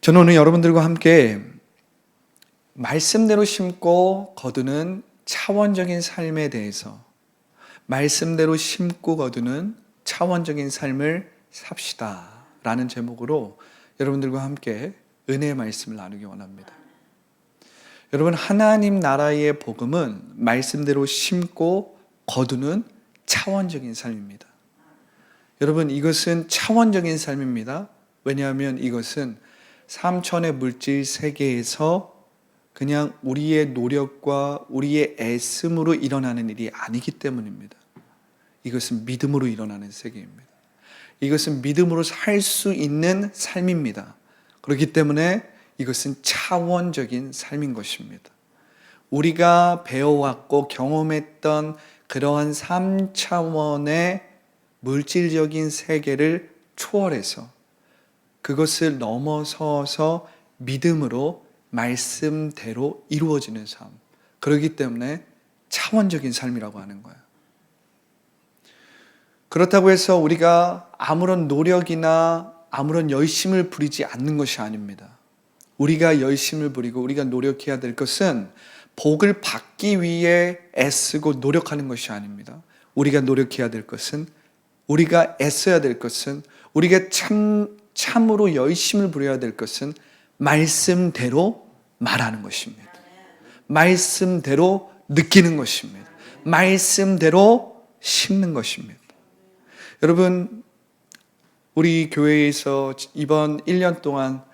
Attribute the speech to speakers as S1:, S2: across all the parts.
S1: 저는 오늘 여러분들과 함께 말씀대로 심고 거두는 차원적인 삶에 대해서, 말씀대로 심고 거두는 차원적인 삶을 삽시다 라는 제목으로 여러분들과 함께 은혜의 말씀을 나누기 원합니다. 여러분, 하나님 나라의 복음은 말씀대로 심고 거두는 차원적인 삶입니다. 여러분, 이것은 차원적인 삶입니다. 왜냐하면 이것은 3천의 물질 세계에서 그냥 우리의 노력과 우리의 애씀으로 일어나는 일이 아니기 때문입니다. 이것은 믿음으로 일어나는 세계입니다. 이것은 믿음으로 살 수 있는 삶입니다. 그렇기 때문에 이것은 차원적인 삶인 것입니다. 우리가 배워왔고 경험했던 그러한 3차원의 물질적인 세계를 초월해서 그것을 넘어서서 믿음으로 말씀대로 이루어지는 삶. 그렇기 때문에 차원적인 삶이라고 하는 거예요. 그렇다고 해서 우리가 아무런 노력이나 아무런 열심을 부리지 않는 것이 아닙니다. 우리가 열심을 부리고 우리가 노력해야 될 것은 복을 받기 위해 애쓰고 노력하는 것이 아닙니다. 우리가 노력해야 될 것은, 우리가 애써야 될 것은, 우리가 참으로 열심을 부려야 될 것은 말씀대로 말하는 것입니다. 말씀대로 느끼는 것입니다. 말씀대로 심는 것입니다. 여러분, 우리 교회에서 이번 1년 동안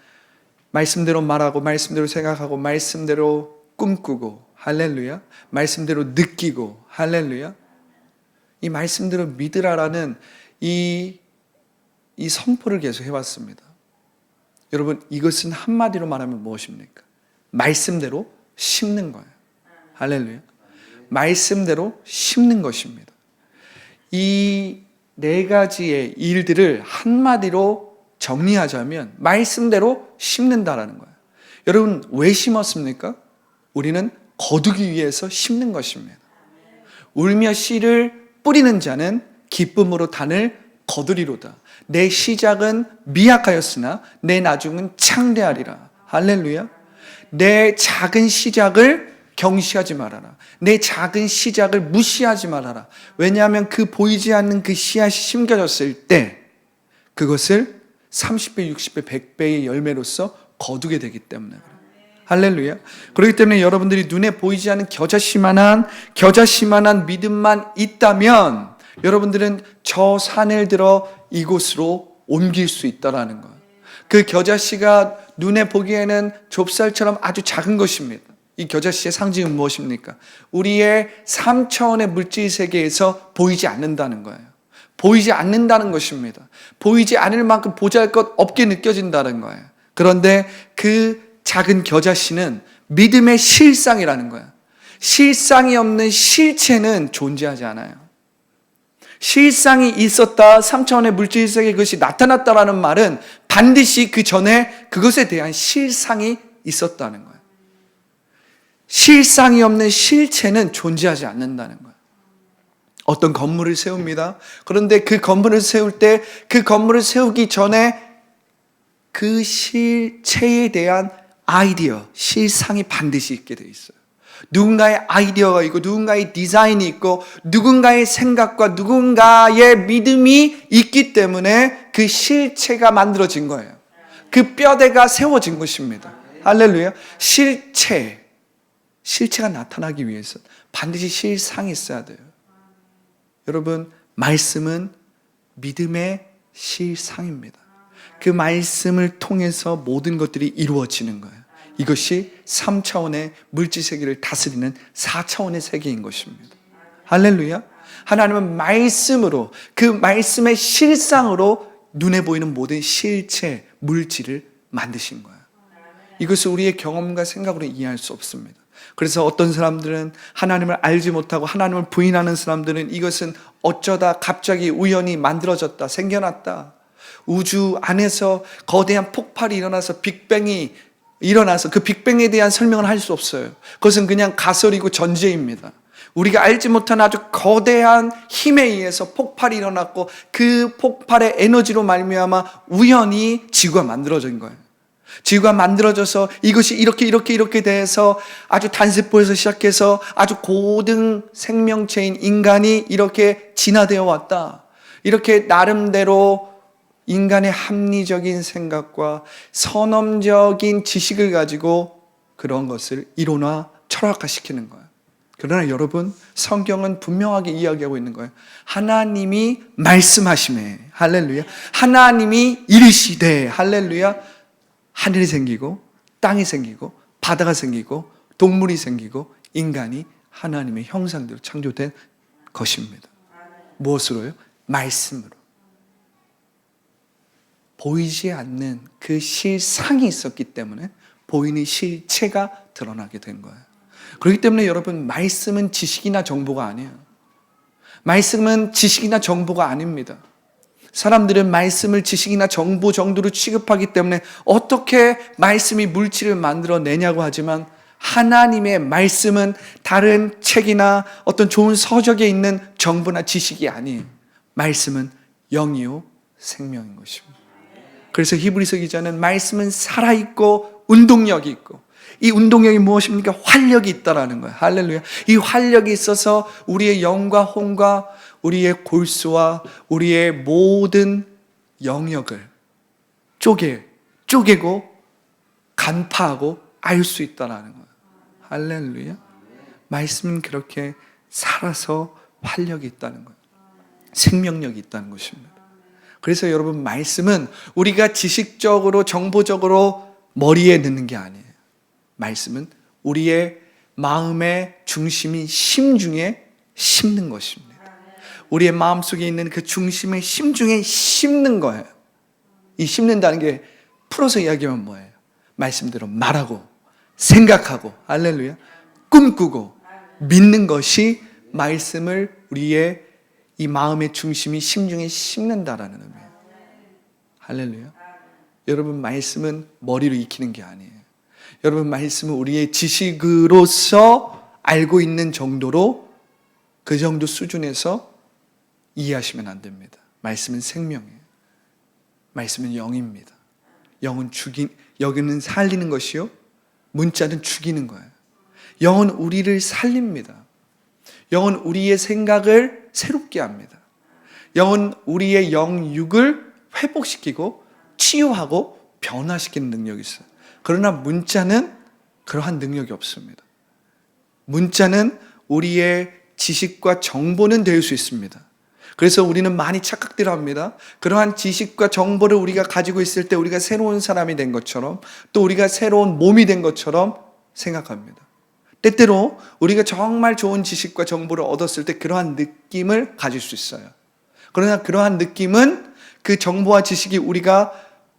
S1: 말씀대로 말하고 말씀대로 생각하고 말씀대로 꿈꾸고, 할렐루야, 말씀대로 느끼고, 할렐루야, 이 말씀대로 믿으라라는 이 선포를 계속 해왔습니다. 여러분, 이것은 한마디로 말하면 무엇입니까? 말씀대로 심는 거예요. 할렐루야. 말씀대로 심는 것입니다. 이 네 가지의 일들을 한마디로 정리하자면 말씀대로 심는다라는 거예요. 여러분, 왜 심었습니까? 우리는 거두기 위해서 심는 것입니다. 울며 씨를 뿌리는 자는 기쁨으로 단을 거두리로다. 내 시작은 미약하였으나 내 나중은 창대하리라. 할렐루야. 내 작은 시작을 경시하지 말아라. 내 작은 시작을 무시하지 말아라. 왜냐하면 그 보이지 않는 그 씨앗이 심겨졌을 때 그것을 30배, 60배, 100배의 열매로서 거두게 되기 때문에 그래요. 할렐루야. 그렇기 때문에 여러분들이 눈에 보이지 않는 겨자씨만한 믿음만 있다면 여러분들은 저 산을 들어 이곳으로 옮길 수 있다라는 거예요. 그 겨자씨가 눈에 보기에는 좁쌀처럼 아주 작은 것입니다. 이 겨자씨의 상징은 무엇입니까? 우리의 3차원의 물질 세계에서 보이지 않는다는 거예요. 보이지 않는다는 것입니다. 보이지 않을 만큼 보잘것 없게 느껴진다는 거예요. 그런데 그 작은 겨자씨는 믿음의 실상이라는 거예요. 실상이 없는 실체는 존재하지 않아요. 실상이 있었다, 3차원의 물질세계에 그것이 나타났다라는 말은 반드시 그 전에 그것에 대한 실상이 있었다는 거예요. 실상이 없는 실체는 존재하지 않는다는 거예요. 어떤 건물을 세웁니다. 그런데 그 건물을 세울 때 그 건물을 세우기 전에 그 실체에 대한 아이디어, 실상이 반드시 있게 돼 있어요. 누군가의 아이디어가 있고 누군가의 디자인이 있고 누군가의 생각과 누군가의 믿음이 있기 때문에 그 실체가 만들어진 거예요. 그 뼈대가 세워진 것입니다. 할렐루야. 실체가 나타나기 위해서 반드시 실상이 있어야 돼요. 여러분, 말씀은 믿음의 실상입니다. 그 말씀을 통해서 모든 것들이 이루어지는 거예요. 이것이 3차원의 물질세계를 다스리는 4차원의 세계인 것입니다. 할렐루야. 하나님은 말씀으로, 그 말씀의 실상으로 눈에 보이는 모든 실체, 물질을 만드신 거예요. 이것을 우리의 경험과 생각으로 이해할 수 없습니다. 그래서 어떤 사람들은 하나님을 알지 못하고 하나님을 부인하는 사람들은 이것은 어쩌다 갑자기 우연히 만들어졌다, 생겨났다, 우주 안에서 거대한 폭발이 일어나서 빅뱅이 일어나서 그 빅뱅에 대한 설명을 할 수 없어요. 그것은 그냥 가설이고 전제입니다. 우리가 알지 못한 아주 거대한 힘에 의해서 폭발이 일어났고 그 폭발의 에너지로 말미암아 우연히 지구가 만들어진 거예요. 지구가 만들어져서 이것이 이렇게 돼서 아주 단세포에서 시작해서 아주 고등 생명체인 인간이 이렇게 진화되어 왔다. 이렇게 나름대로 인간의 합리적인 생각과 선험적인 지식을 가지고 그런 것을 이론화, 철학화시키는 거예요. 그러나 여러분, 성경은 분명하게 이야기하고 있는 거예요. 하나님이 말씀하시매, 할렐루야. 하나님이 이르시되, 할렐루야. 하늘이 생기고 땅이 생기고 바다가 생기고 동물이 생기고 인간이 하나님의 형상대로 창조된 것입니다. 무엇으로요? 말씀으로. 보이지 않는 그 실상이 있었기 때문에 보이는 실체가 드러나게 된 거예요. 그렇기 때문에 여러분, 말씀은 지식이나 정보가 아니에요. 말씀은 지식이나 정보가 아닙니다. 사람들은 말씀을 지식이나 정보 정도로 취급하기 때문에 어떻게 말씀이 물질을 만들어내냐고 하지만 하나님의 말씀은 다른 책이나 어떤 좋은 서적에 있는 정보나 지식이 아니에요. 말씀은 영이요 생명인 것입니다. 그래서 히브리서 기자는 말씀은 살아있고 운동력이 있고, 이 운동력이 무엇입니까? 활력이 있다라는 거예요. 할렐루야. 이 활력이 있어서 우리의 영과 혼과 우리의 골수와 우리의 모든 영역을 쪼개고 간파하고 알 수 있다라는 거예요. 할렐루야. 말씀은 그렇게 살아서 활력이 있다는 거예요. 생명력이 있다는 것입니다. 그래서 여러분, 말씀은 우리가 지식적으로 정보적으로 머리에 넣는 게 아니에요. 말씀은 우리의 마음의 중심인 심중에 심는 것입니다. 우리의 마음속에 있는 그 중심의 심중에 심는 거예요. 이 심는다는 게 풀어서 이야기하면 뭐예요? 말씀대로 말하고 생각하고, 할렐루야, 꿈꾸고 믿는 것이 말씀을 우리의 이 마음의 중심이 심중에 심는다라는 의미예요. 할렐루야. 여러분, 말씀은 머리로 익히는 게 아니에요. 여러분, 말씀은 우리의 지식으로서 알고 있는 정도로 그 정도 수준에서 이해하시면 안 됩니다. 말씀은 생명이에요. 말씀은 영입니다. 영은 살리는 것이요, 문자는 죽이는 거예요. 영은 우리를 살립니다. 영은 우리의 생각을 새롭게 합니다. 영은 우리의 영육을 회복시키고 치유하고 변화시키는 능력이 있어요. 그러나 문자는 그러한 능력이 없습니다. 문자는 우리의 지식과 정보는 될 수 있습니다. 그래서 우리는 많이 착각들을 합니다. 그러한 지식과 정보를 우리가 가지고 있을 때 우리가 새로운 사람이 된 것처럼, 또 우리가 새로운 몸이 된 것처럼 생각합니다. 때때로 우리가 정말 좋은 지식과 정보를 얻었을 때 그러한 느낌을 가질 수 있어요. 그러나 그러한 느낌은 그 정보와 지식이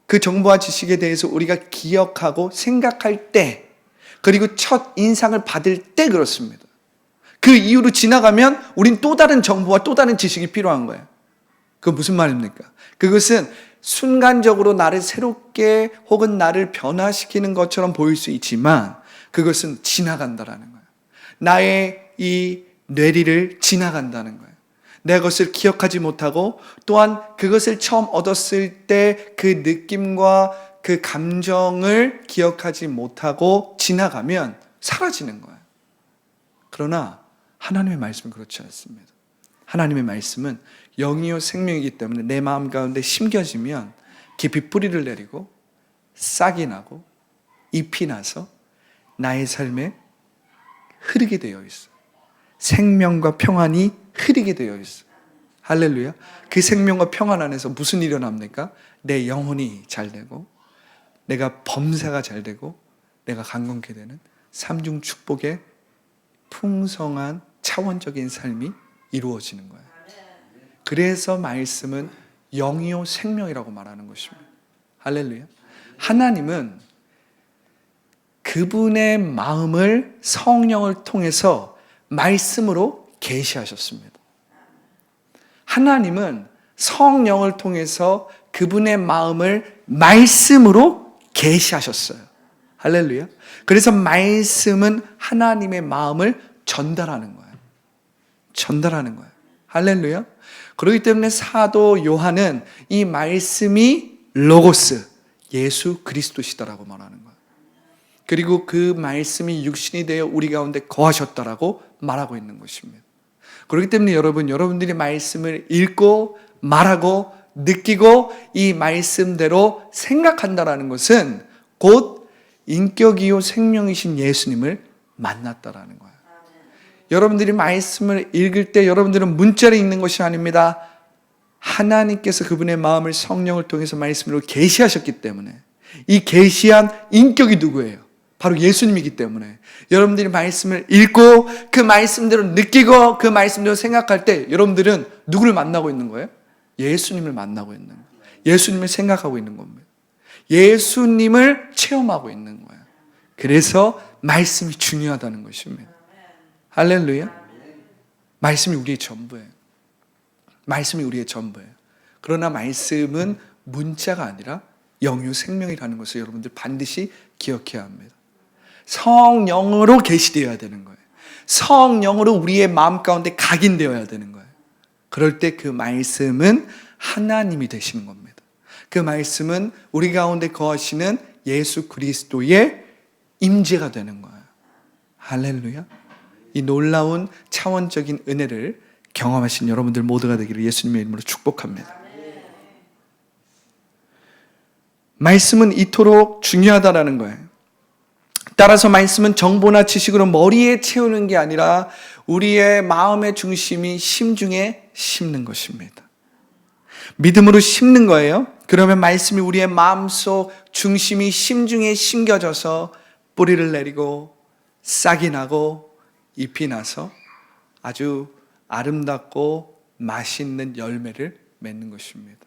S1: 그 정보와 지식에 대해서 우리가 기억하고 생각할 때, 그리고 첫 인상을 받을 때 그렇습니다. 그 이후로 지나가면 우린 또 다른 정보와 또 다른 지식이 필요한 거예요. 그건 무슨 말입니까? 그것은 순간적으로 나를 새롭게 혹은 나를 변화시키는 것처럼 보일 수 있지만 그것은 지나간다라는 거예요. 나의 이 뇌리를 지나간다는 거예요. 내가 그것을 기억하지 못하고, 또한 그것을 처음 얻었을 때 그 느낌과 그 감정을 기억하지 못하고 지나가면 사라지는 거예요. 그러나 하나님의 말씀은 그렇지 않습니다. 하나님의 말씀은 영이요 생명이기 때문에 내 마음 가운데 심겨지면 깊이 뿌리를 내리고 싹이 나고 잎이 나서 나의 삶에 흐르게 되어 있어요. 생명과 평안이 흐르게 되어 있어요. 할렐루야. 그 생명과 평안 안에서 무슨 일이 일어납니까? 내 영혼이 잘 되고, 내가 범사가 잘 되고, 내가 강건케 되는 삼중 축복의 풍성한 차원적인 삶이 이루어지는 거예요. 그래서 말씀은 영이요 생명이라고 말하는 것입니다. 할렐루야. 하나님은 그분의 마음을 성령을 통해서 말씀으로 계시하셨습니다. 하나님은 성령을 통해서 그분의 마음을 말씀으로 계시하셨어요. 할렐루야. 그래서 말씀은 하나님의 마음을 전달하는 거예요. 전달하는 거예요. 할렐루야. 그렇기 때문에 사도 요한은 이 말씀이 로고스, 예수 그리스도시다라고 말하는 거예요. 그리고 그 말씀이 육신이 되어 우리 가운데 거하셨다라고 말하고 있는 것입니다. 그렇기 때문에 여러분들이 말씀을 읽고 말하고 느끼고 이 말씀대로 생각한다라는 것은 곧 인격이요 생명이신 예수님을 만났다라는 거예요. 여러분들이 말씀을 읽을 때 여러분들은 문자를 읽는 것이 아닙니다. 하나님께서 그분의 마음을 성령을 통해서 말씀으로 계시하셨기 때문에 이 계시한 인격이 누구예요? 바로 예수님이기 때문에 여러분들이 말씀을 읽고 그 말씀대로 느끼고 그 말씀대로 생각할 때 여러분들은 누구를 만나고 있는 거예요? 예수님을 만나고 있는 거예요. 예수님을 생각하고 있는 겁니다. 예수님을 체험하고 있는 거예요. 그래서 말씀이 중요하다는 것입니다. 할렐루야. 말씀이 우리의 전부예요. 말씀이 우리의 전부예요. 그러나 말씀은 문자가 아니라 영유 생명이라는 것을 여러분들 반드시 기억해야 합니다. 성령으로 계시되어야 되는 거예요. 성령으로 우리의 마음 가운데 각인되어야 되는 거예요. 그럴 때 그 말씀은 하나님이 되시는 겁니다. 그 말씀은 우리 가운데 거하시는 예수 그리스도의 임재가 되는 거예요. 할렐루야. 이 놀라운 차원적인 은혜를 경험하신 여러분들 모두가 되기를 예수님의 이름으로 축복합니다. 말씀은 이토록 중요하다라는 거예요. 따라서 말씀은 정보나 지식으로 머리에 채우는 게 아니라 우리의 마음의 중심이 심중에 심는 것입니다. 믿음으로 심는 거예요. 그러면 말씀이 우리의 마음속 중심이 심중에 심겨져서 뿌리를 내리고 싹이 나고 잎이 나서 아주 아름답고 맛있는 열매를 맺는 것입니다.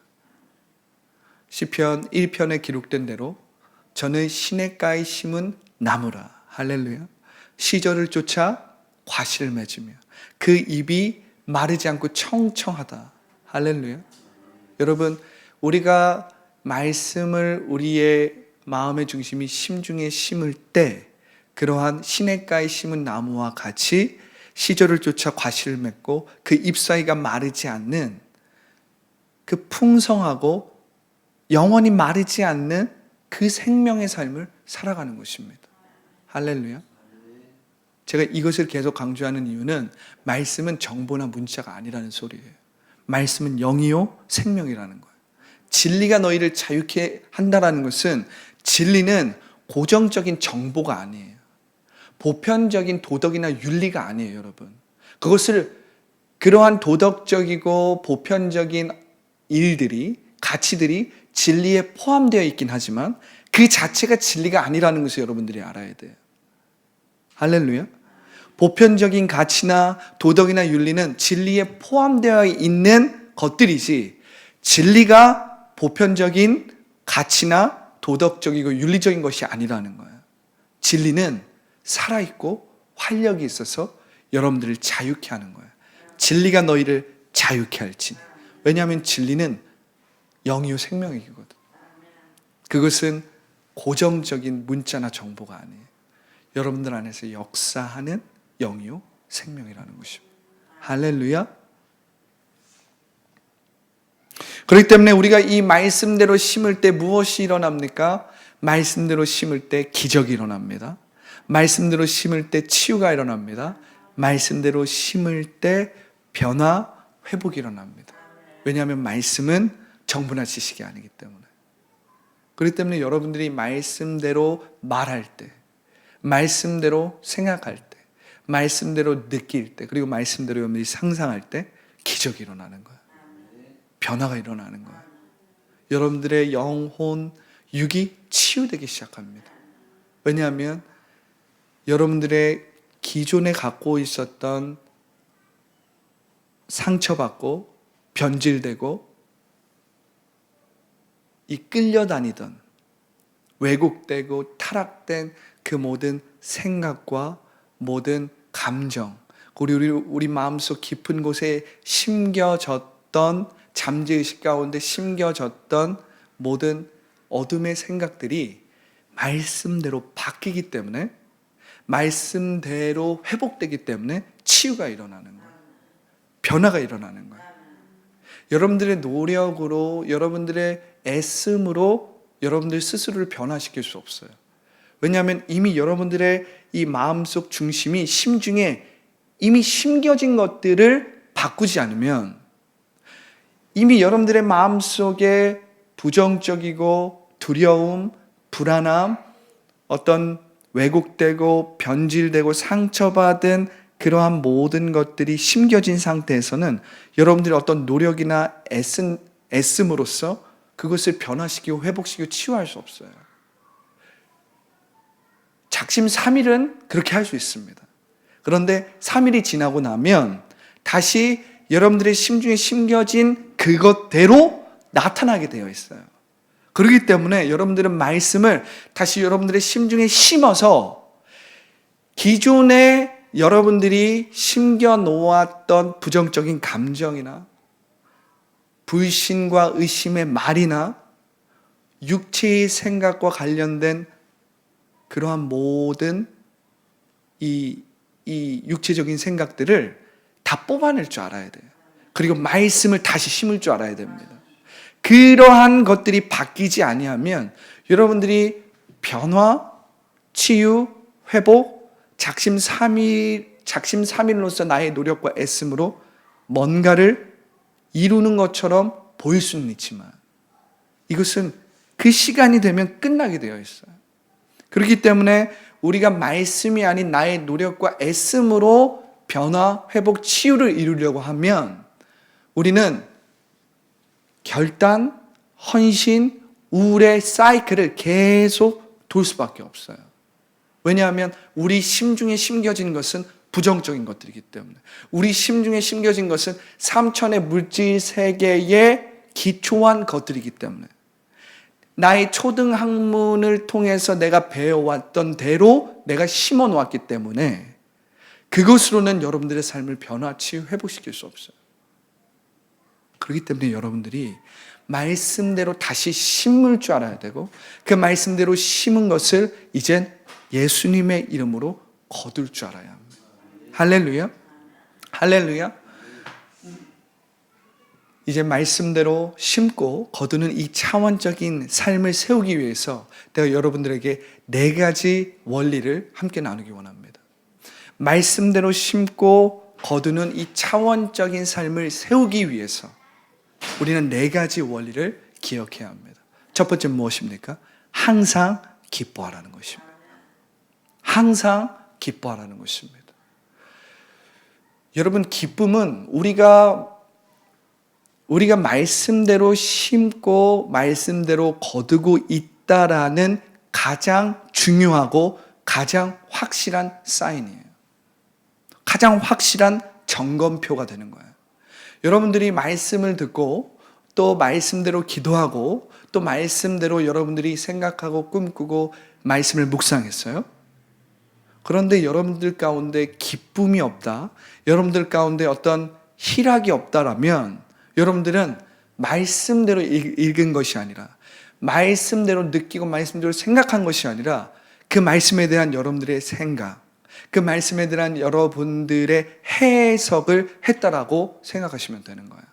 S1: 시편 1편에 기록된 대로 저는 시냇가에 심은 나무라. 할렐루야. 시절을 쫓아 과실을 맺으며 그 잎이 마르지 않고 청청하다. 할렐루야. 여러분, 우리가 말씀을 우리의 마음의 중심이 심중에 심을 때 그러한 시냇가에 심은 나무와 같이 시절을 쫓아 과실을 맺고 그 잎 사이가 마르지 않는 그 풍성하고 영원히 마르지 않는 그 생명의 삶을 살아가는 것입니다. 할렐루야. 제가 이것을 계속 강조하는 이유는 말씀은 정보나 문자가 아니라는 소리예요. 말씀은 영이요 생명이라는 거예요. 진리가 너희를 자유케 한다라는 것은 진리는 고정적인 정보가 아니에요. 보편적인 도덕이나 윤리가 아니에요, 여러분. 그것을 그러한 도덕적이고 보편적인 일들이 가치들이 진리에 포함되어 있긴 하지만 그 자체가 진리가 아니라는 것을 여러분들이 알아야 돼요. 할렐루야. 보편적인 가치나 도덕이나 윤리는 진리에 포함되어 있는 것들이지 진리가 보편적인 가치나 도덕적이고 윤리적인 것이 아니라는 거예요. 진리는 살아있고 활력이 있어서 여러분들을 자유케 하는 거예요. 진리가 너희를 자유케 할지니. 왜냐하면 진리는 영이요 생명이거든. 그것은 고정적인 문자나 정보가 아니에요. 여러분들 안에서 역사하는 영이요 생명이라는 것입니다. 할렐루야. 그렇기 때문에 우리가 이 말씀대로 심을 때 무엇이 일어납니까? 말씀대로 심을 때 기적이 일어납니다. 말씀대로 심을 때 치유가 일어납니다. 말씀대로 심을 때 변화, 회복이 일어납니다. 왜냐하면 말씀은 정보나 지식이 아니기 때문에. 그렇기 때문에 여러분들이 말씀대로 말할 때, 말씀대로 생각할 때, 말씀대로 느낄 때, 그리고 말씀대로 여러분들이 상상할 때 기적이 일어나는 거예요. 변화가 일어나는 거예요. 여러분들의 영혼, 육이 치유되기 시작합니다. 왜냐하면 여러분들의 기존에 갖고 있었던 상처받고 변질되고 이 끌려다니던 왜곡되고 타락된 그 모든 생각과 모든 감정, 우리 마음속 깊은 곳에 심겨졌던 잠재의식 가운데 심겨졌던 모든 어둠의 생각들이 말씀대로 바뀌기 때문에 말씀대로 회복되기 때문에 치유가 일어나는 거예요. 변화가 일어나는 거예요. 여러분들의 노력으로 여러분들의 애씀으로 여러분들 스스로를 변화시킬 수 없어요. 왜냐하면 이미 여러분들의 이 마음속 중심이 심중에 이미 심겨진 것들을 바꾸지 않으면 이미 여러분들의 마음속에 부정적이고 두려움, 불안함, 어떤 왜곡되고 변질되고 상처받은 그러한 모든 것들이 심겨진 상태에서는 여러분들이 어떤 노력이나 애씀으로써 그것을 변화시키고 회복시키고 치유할 수 없어요. 작심삼일은 그렇게 할 수 있습니다. 그런데 3일이 지나고 나면 다시 여러분들의 심중에 심겨진 그것대로 나타나게 되어 있어요. 그렇기 때문에 여러분들은 말씀을 다시 여러분들의 심중에 심어서 기존에 여러분들이 심겨 놓았던 부정적인 감정이나 불신과 의심의 말이나 육체의 생각과 관련된 그러한 모든 이 육체적인 생각들을 다 뽑아낼 줄 알아야 돼요. 그리고 말씀을 다시 심을 줄 알아야 됩니다. 그러한 것들이 바뀌지 아니하면 여러분들이 변화, 치유, 회복, 작심삼일로서 나의 노력과 애씀으로 뭔가를 이루는 것처럼 보일 수는 있지만 이것은 그 시간이 되면 끝나게 되어 있어요. 그렇기 때문에 우리가 말씀이 아닌 나의 노력과 애씀으로 변화, 회복, 치유를 이루려고 하면 우리는 결단, 헌신, 우울의 사이클을 계속 돌 수밖에 없어요. 왜냐하면 우리 심중에 심겨진 것은 부정적인 것들이기 때문에, 우리 심중에 심겨진 것은 삼천의 물질 세계에 기초한 것들이기 때문에, 나의 초등학문을 통해서 내가 배워왔던 대로 내가 심어 놓았기 때문에 그것으로는 여러분들의 삶을 변화, 치유, 회복시킬 수 없어요. 그렇기 때문에 여러분들이 말씀대로 다시 심을 줄 알아야 되고, 그 말씀대로 심은 것을 이젠 예수님의 이름으로 거둘 줄 알아야 합니다. 할렐루야. 할렐루야. 이제 말씀대로 심고 거두는 이 차원적인 삶을 세우기 위해서 내가 여러분들에게 4가지 원리를 함께 나누기 원합니다. 말씀대로 심고 거두는 이 차원적인 삶을 세우기 위해서 우리는 4가지 원리를 기억해야 합니다. 첫 번째 무엇입니까? 항상 기뻐하라는 것입니다. 항상 기뻐하라는 것입니다. 여러분, 기쁨은 우리가 말씀대로 심고 말씀대로 거두고 있다라는 가장 중요하고 가장 확실한 사인이에요. 가장 확실한 점검표가 되는 거예요. 여러분들이 말씀을 듣고 또 말씀대로 기도하고 또 말씀대로 여러분들이 생각하고 꿈꾸고 말씀을 묵상했어요. 그런데 여러분들 가운데 기쁨이 없다, 여러분들 가운데 어떤 희락이 없다라면 여러분들은 말씀대로 읽은 것이 아니라, 말씀대로 느끼고 말씀대로 생각한 것이 아니라 그 말씀에 대한 여러분들의 생각, 그 말씀에 대한 여러분들의 해석을 했다라고 생각하시면 되는 거예요.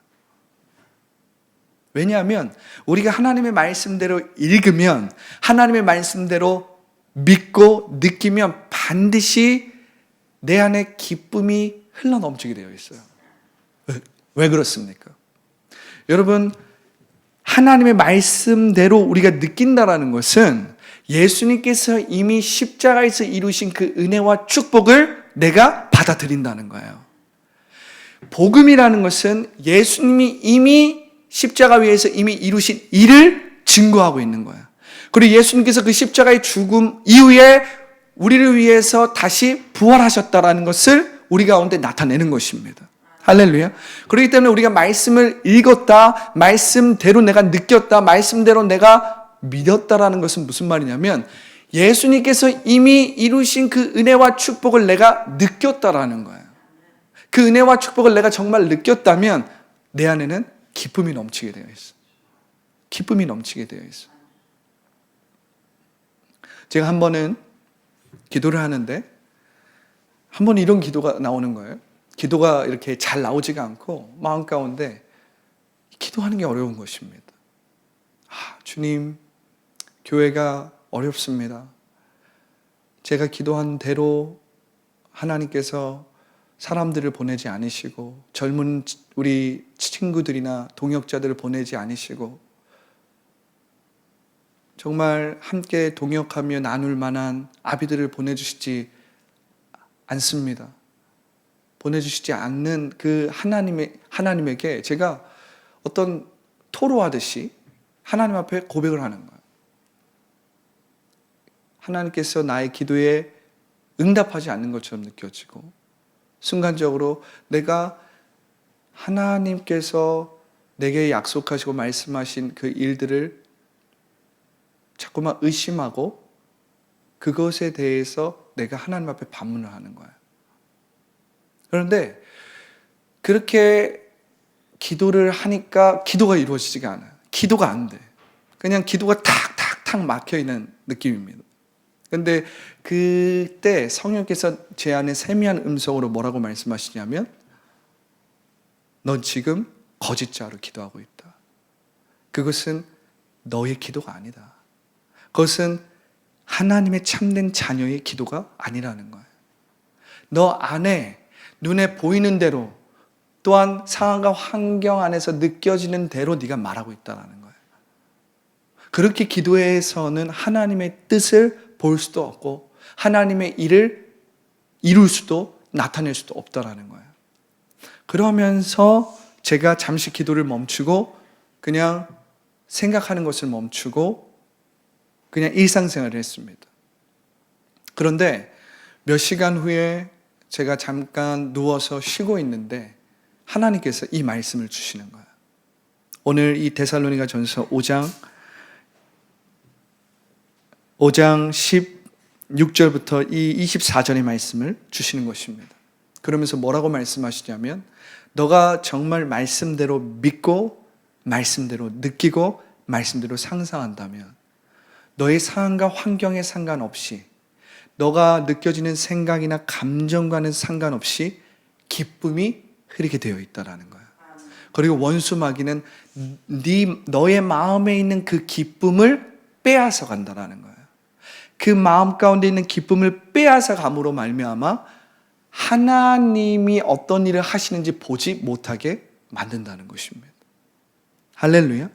S1: 왜냐하면 우리가 하나님의 말씀대로 읽으면, 하나님의 말씀대로 믿고 느끼면 반드시 내 안에 기쁨이 흘러넘치게 되어 있어요. 왜 그렇습니까? 여러분, 하나님의 말씀대로 우리가 느낀다라는 것은 예수님께서 이미 십자가에서 이루신 그 은혜와 축복을 내가 받아들인다는 거예요. 복음이라는 것은 예수님이 이미 십자가 위에서 이미 이루신 일을 증거하고 있는 거예요. 그리고 예수님께서 그 십자가의 죽음 이후에 우리를 위해서 다시 부활하셨다라는 것을 우리 가운데 나타내는 것입니다. 할렐루야. 그렇기 때문에 우리가 말씀을 읽었다, 말씀대로 내가 느꼈다, 말씀대로 내가 믿었다라는 것은 무슨 말이냐면 예수님께서 이미 이루신 그 은혜와 축복을 내가 느꼈다라는 거예요. 그 은혜와 축복을 내가 정말 느꼈다면 내 안에는 기쁨이 넘치게 되어 있어. 기쁨이 넘치게 되어 있어. 제가 한 번은 기도를 하는데 한 번 이런 기도가 나오는 거예요. 기도가 이렇게 잘 나오지가 않고 마음 가운데 기도하는 게 어려운 것입니다. 주님, 교회가 어렵습니다. 제가 기도한 대로 하나님께서 사람들을 보내지 않으시고 젊은 우리 친구들이나 동역자들을 보내지 않으시고 정말 함께 동역하며 나눌 만한 아비들을 보내주시지 않습니다. 보내주시지 않는 그 하나님에게 제가 어떤 토로하듯이 하나님 앞에 고백을 하는 거예요. 하나님께서 나의 기도에 응답하지 않는 것처럼 느껴지고 순간적으로 내가 하나님께서 내게 약속하시고 말씀하신 그 일들을 자꾸만 의심하고 그것에 대해서 내가 하나님 앞에 반문을 하는 거예요. 그런데 그렇게 기도를 하니까 기도가 이루어지지가 않아요. 기도가 안 돼. 그냥 기도가 탁탁탁 막혀있는 느낌입니다. 그런데 그때 성령께서 제 안에 세미한 음성으로 뭐라고 말씀하시냐면 넌 지금 거짓자로 기도하고 있다. 그것은 너의 기도가 아니다. 그것은 하나님의 참된 자녀의 기도가 아니라는 거예요. 너 안에 눈에 보이는 대로 또한 상황과 환경 안에서 느껴지는 대로 네가 말하고 있다는 거예요. 그렇게 기도에서는 하나님의 뜻을 볼 수도 없고 하나님의 일을 이룰 수도 나타낼 수도 없다라는 거예요. 그러면서 제가 잠시 기도를 멈추고 그냥 생각하는 것을 멈추고 그냥 일상생활을 했습니다. 그런데 몇 시간 후에 제가 잠깐 누워서 쉬고 있는데 하나님께서 이 말씀을 주시는 거예요. 오늘 이 데살로니가전서 5장 16절부터 이 24절의 말씀을 주시는 것입니다. 그러면서 뭐라고 말씀하시냐면 너가 정말 말씀대로 믿고 말씀대로 느끼고 말씀대로 상상한다면 너의 상황과 환경에 상관없이 너가 느껴지는 생각이나 감정과는 상관없이 기쁨이 흐르게 되어 있다라는 거예요. 그리고 원수 마귀는 너의 마음에 있는 그 기쁨을 빼앗아 간다라는 거예요. 그 마음 가운데 있는 기쁨을 빼앗아 감으로 말미암아 하나님이 어떤 일을 하시는지 보지 못하게 만든다는 것입니다. 할렐루야.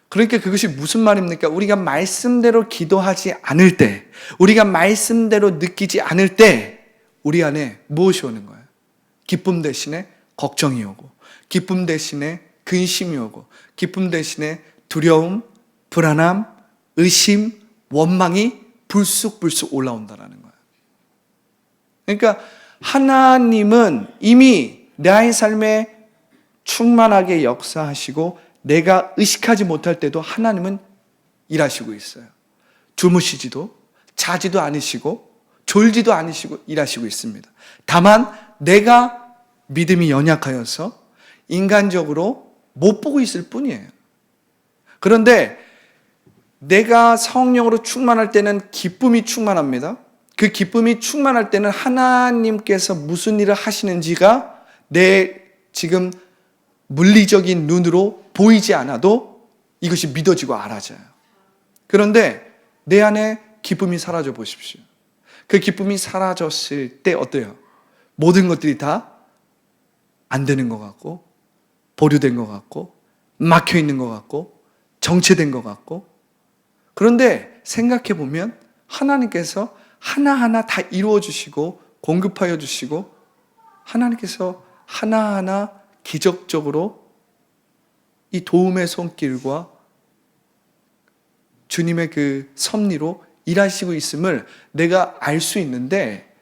S1: 그러니까 그것이 무슨 말입니까? 우리가 말씀대로 기도하지 않을 때, 우리가 말씀대로 느끼지 않을 때 우리 안에 무엇이 오는 거예요? 기쁨 대신에 걱정이 오고, 기쁨 대신에 근심이 오고, 기쁨 대신에 두려움, 불안함, 의심, 원망이 불쑥불쑥 올라온다는 거예요. 그러니까 하나님은 이미 나의 삶에 충만하게 역사하시고 내가 의식하지 못할 때도 하나님은 일하시고 있어요. 주무시지도 자지도 않으시고 졸지도 않으시고 일하시고 있습니다. 다만 내가 믿음이 연약하여서 인간적으로 못 보고 있을 뿐이에요. 그런데 내가 성령으로 충만할 때는 기쁨이 충만합니다. 그 기쁨이 충만할 때는 하나님께서 무슨 일을 하시는지가 내 지금 물리적인 눈으로 보이지 않아도 이것이 믿어지고 알아져요. 그런데 내 안에 기쁨이 사라져 보십시오. 그 기쁨이 사라졌을 때 어때요? 모든 것들이 다 안 되는 것 같고 보류된 것 같고 막혀 있는 것 같고 정체된 것 같고 그런데 생각해 보면 하나님께서 하나하나 다 이루어 주시고 공급하여 주시고 하나님께서 하나하나 기적적으로 이 도움의 손길과 주님의 그 섭리로 일하시고 있음을 내가 알 수 있는데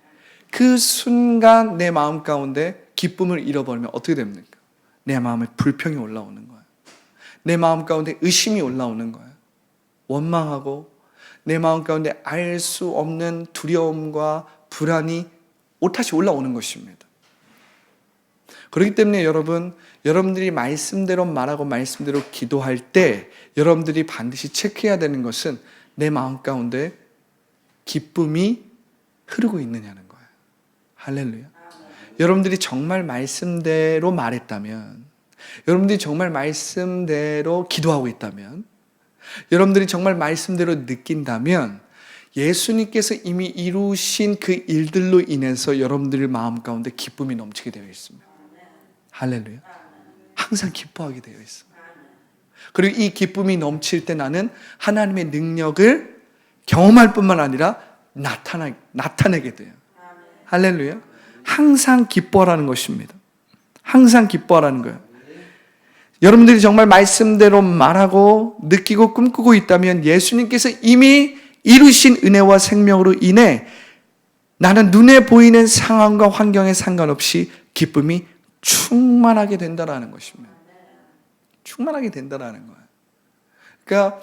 S1: 그 순간 내 마음 가운데 기쁨을 잃어버리면 어떻게 됩니까? 내 마음에 불평이 올라오는 거예요. 내 마음 가운데 의심이 올라오는 거예요. 원망하고 내 마음 가운데 알 수 없는 두려움과 불안이 옷다시 올라오는 것입니다. 그렇기 때문에 여러분들이 말씀대로 말하고 말씀대로 기도할 때 여러분들이 반드시 체크해야 되는 것은 내 마음 가운데 기쁨이 흐르고 있느냐는 거예요. 할렐루야. 여러분들이 정말 말씀대로 말했다면, 여러분들이 정말 말씀대로 기도하고 있다면 여러분들이 정말 말씀대로 느낀다면 예수님께서 이미 이루신 그 일들로 인해서 여러분들의 마음 가운데 기쁨이 넘치게 되어 있습니다. 할렐루야. 항상 기뻐하게 되어 있습니다. 그리고 이 기쁨이 넘칠 때 나는 하나님의 능력을 경험할 뿐만 아니라 나타내게 돼요. 할렐루야. 항상 기뻐하라는 것입니다. 항상 기뻐하라는 거예요. 여러분들이 정말 말씀대로 말하고 느끼고 꿈꾸고 있다면 예수님께서 이미 이루신 은혜와 생명으로 인해 나는 눈에 보이는 상황과 환경에 상관없이 기쁨이 충만하게 된다는 것입니다. 충만하게 된다는 거예요. 그러니까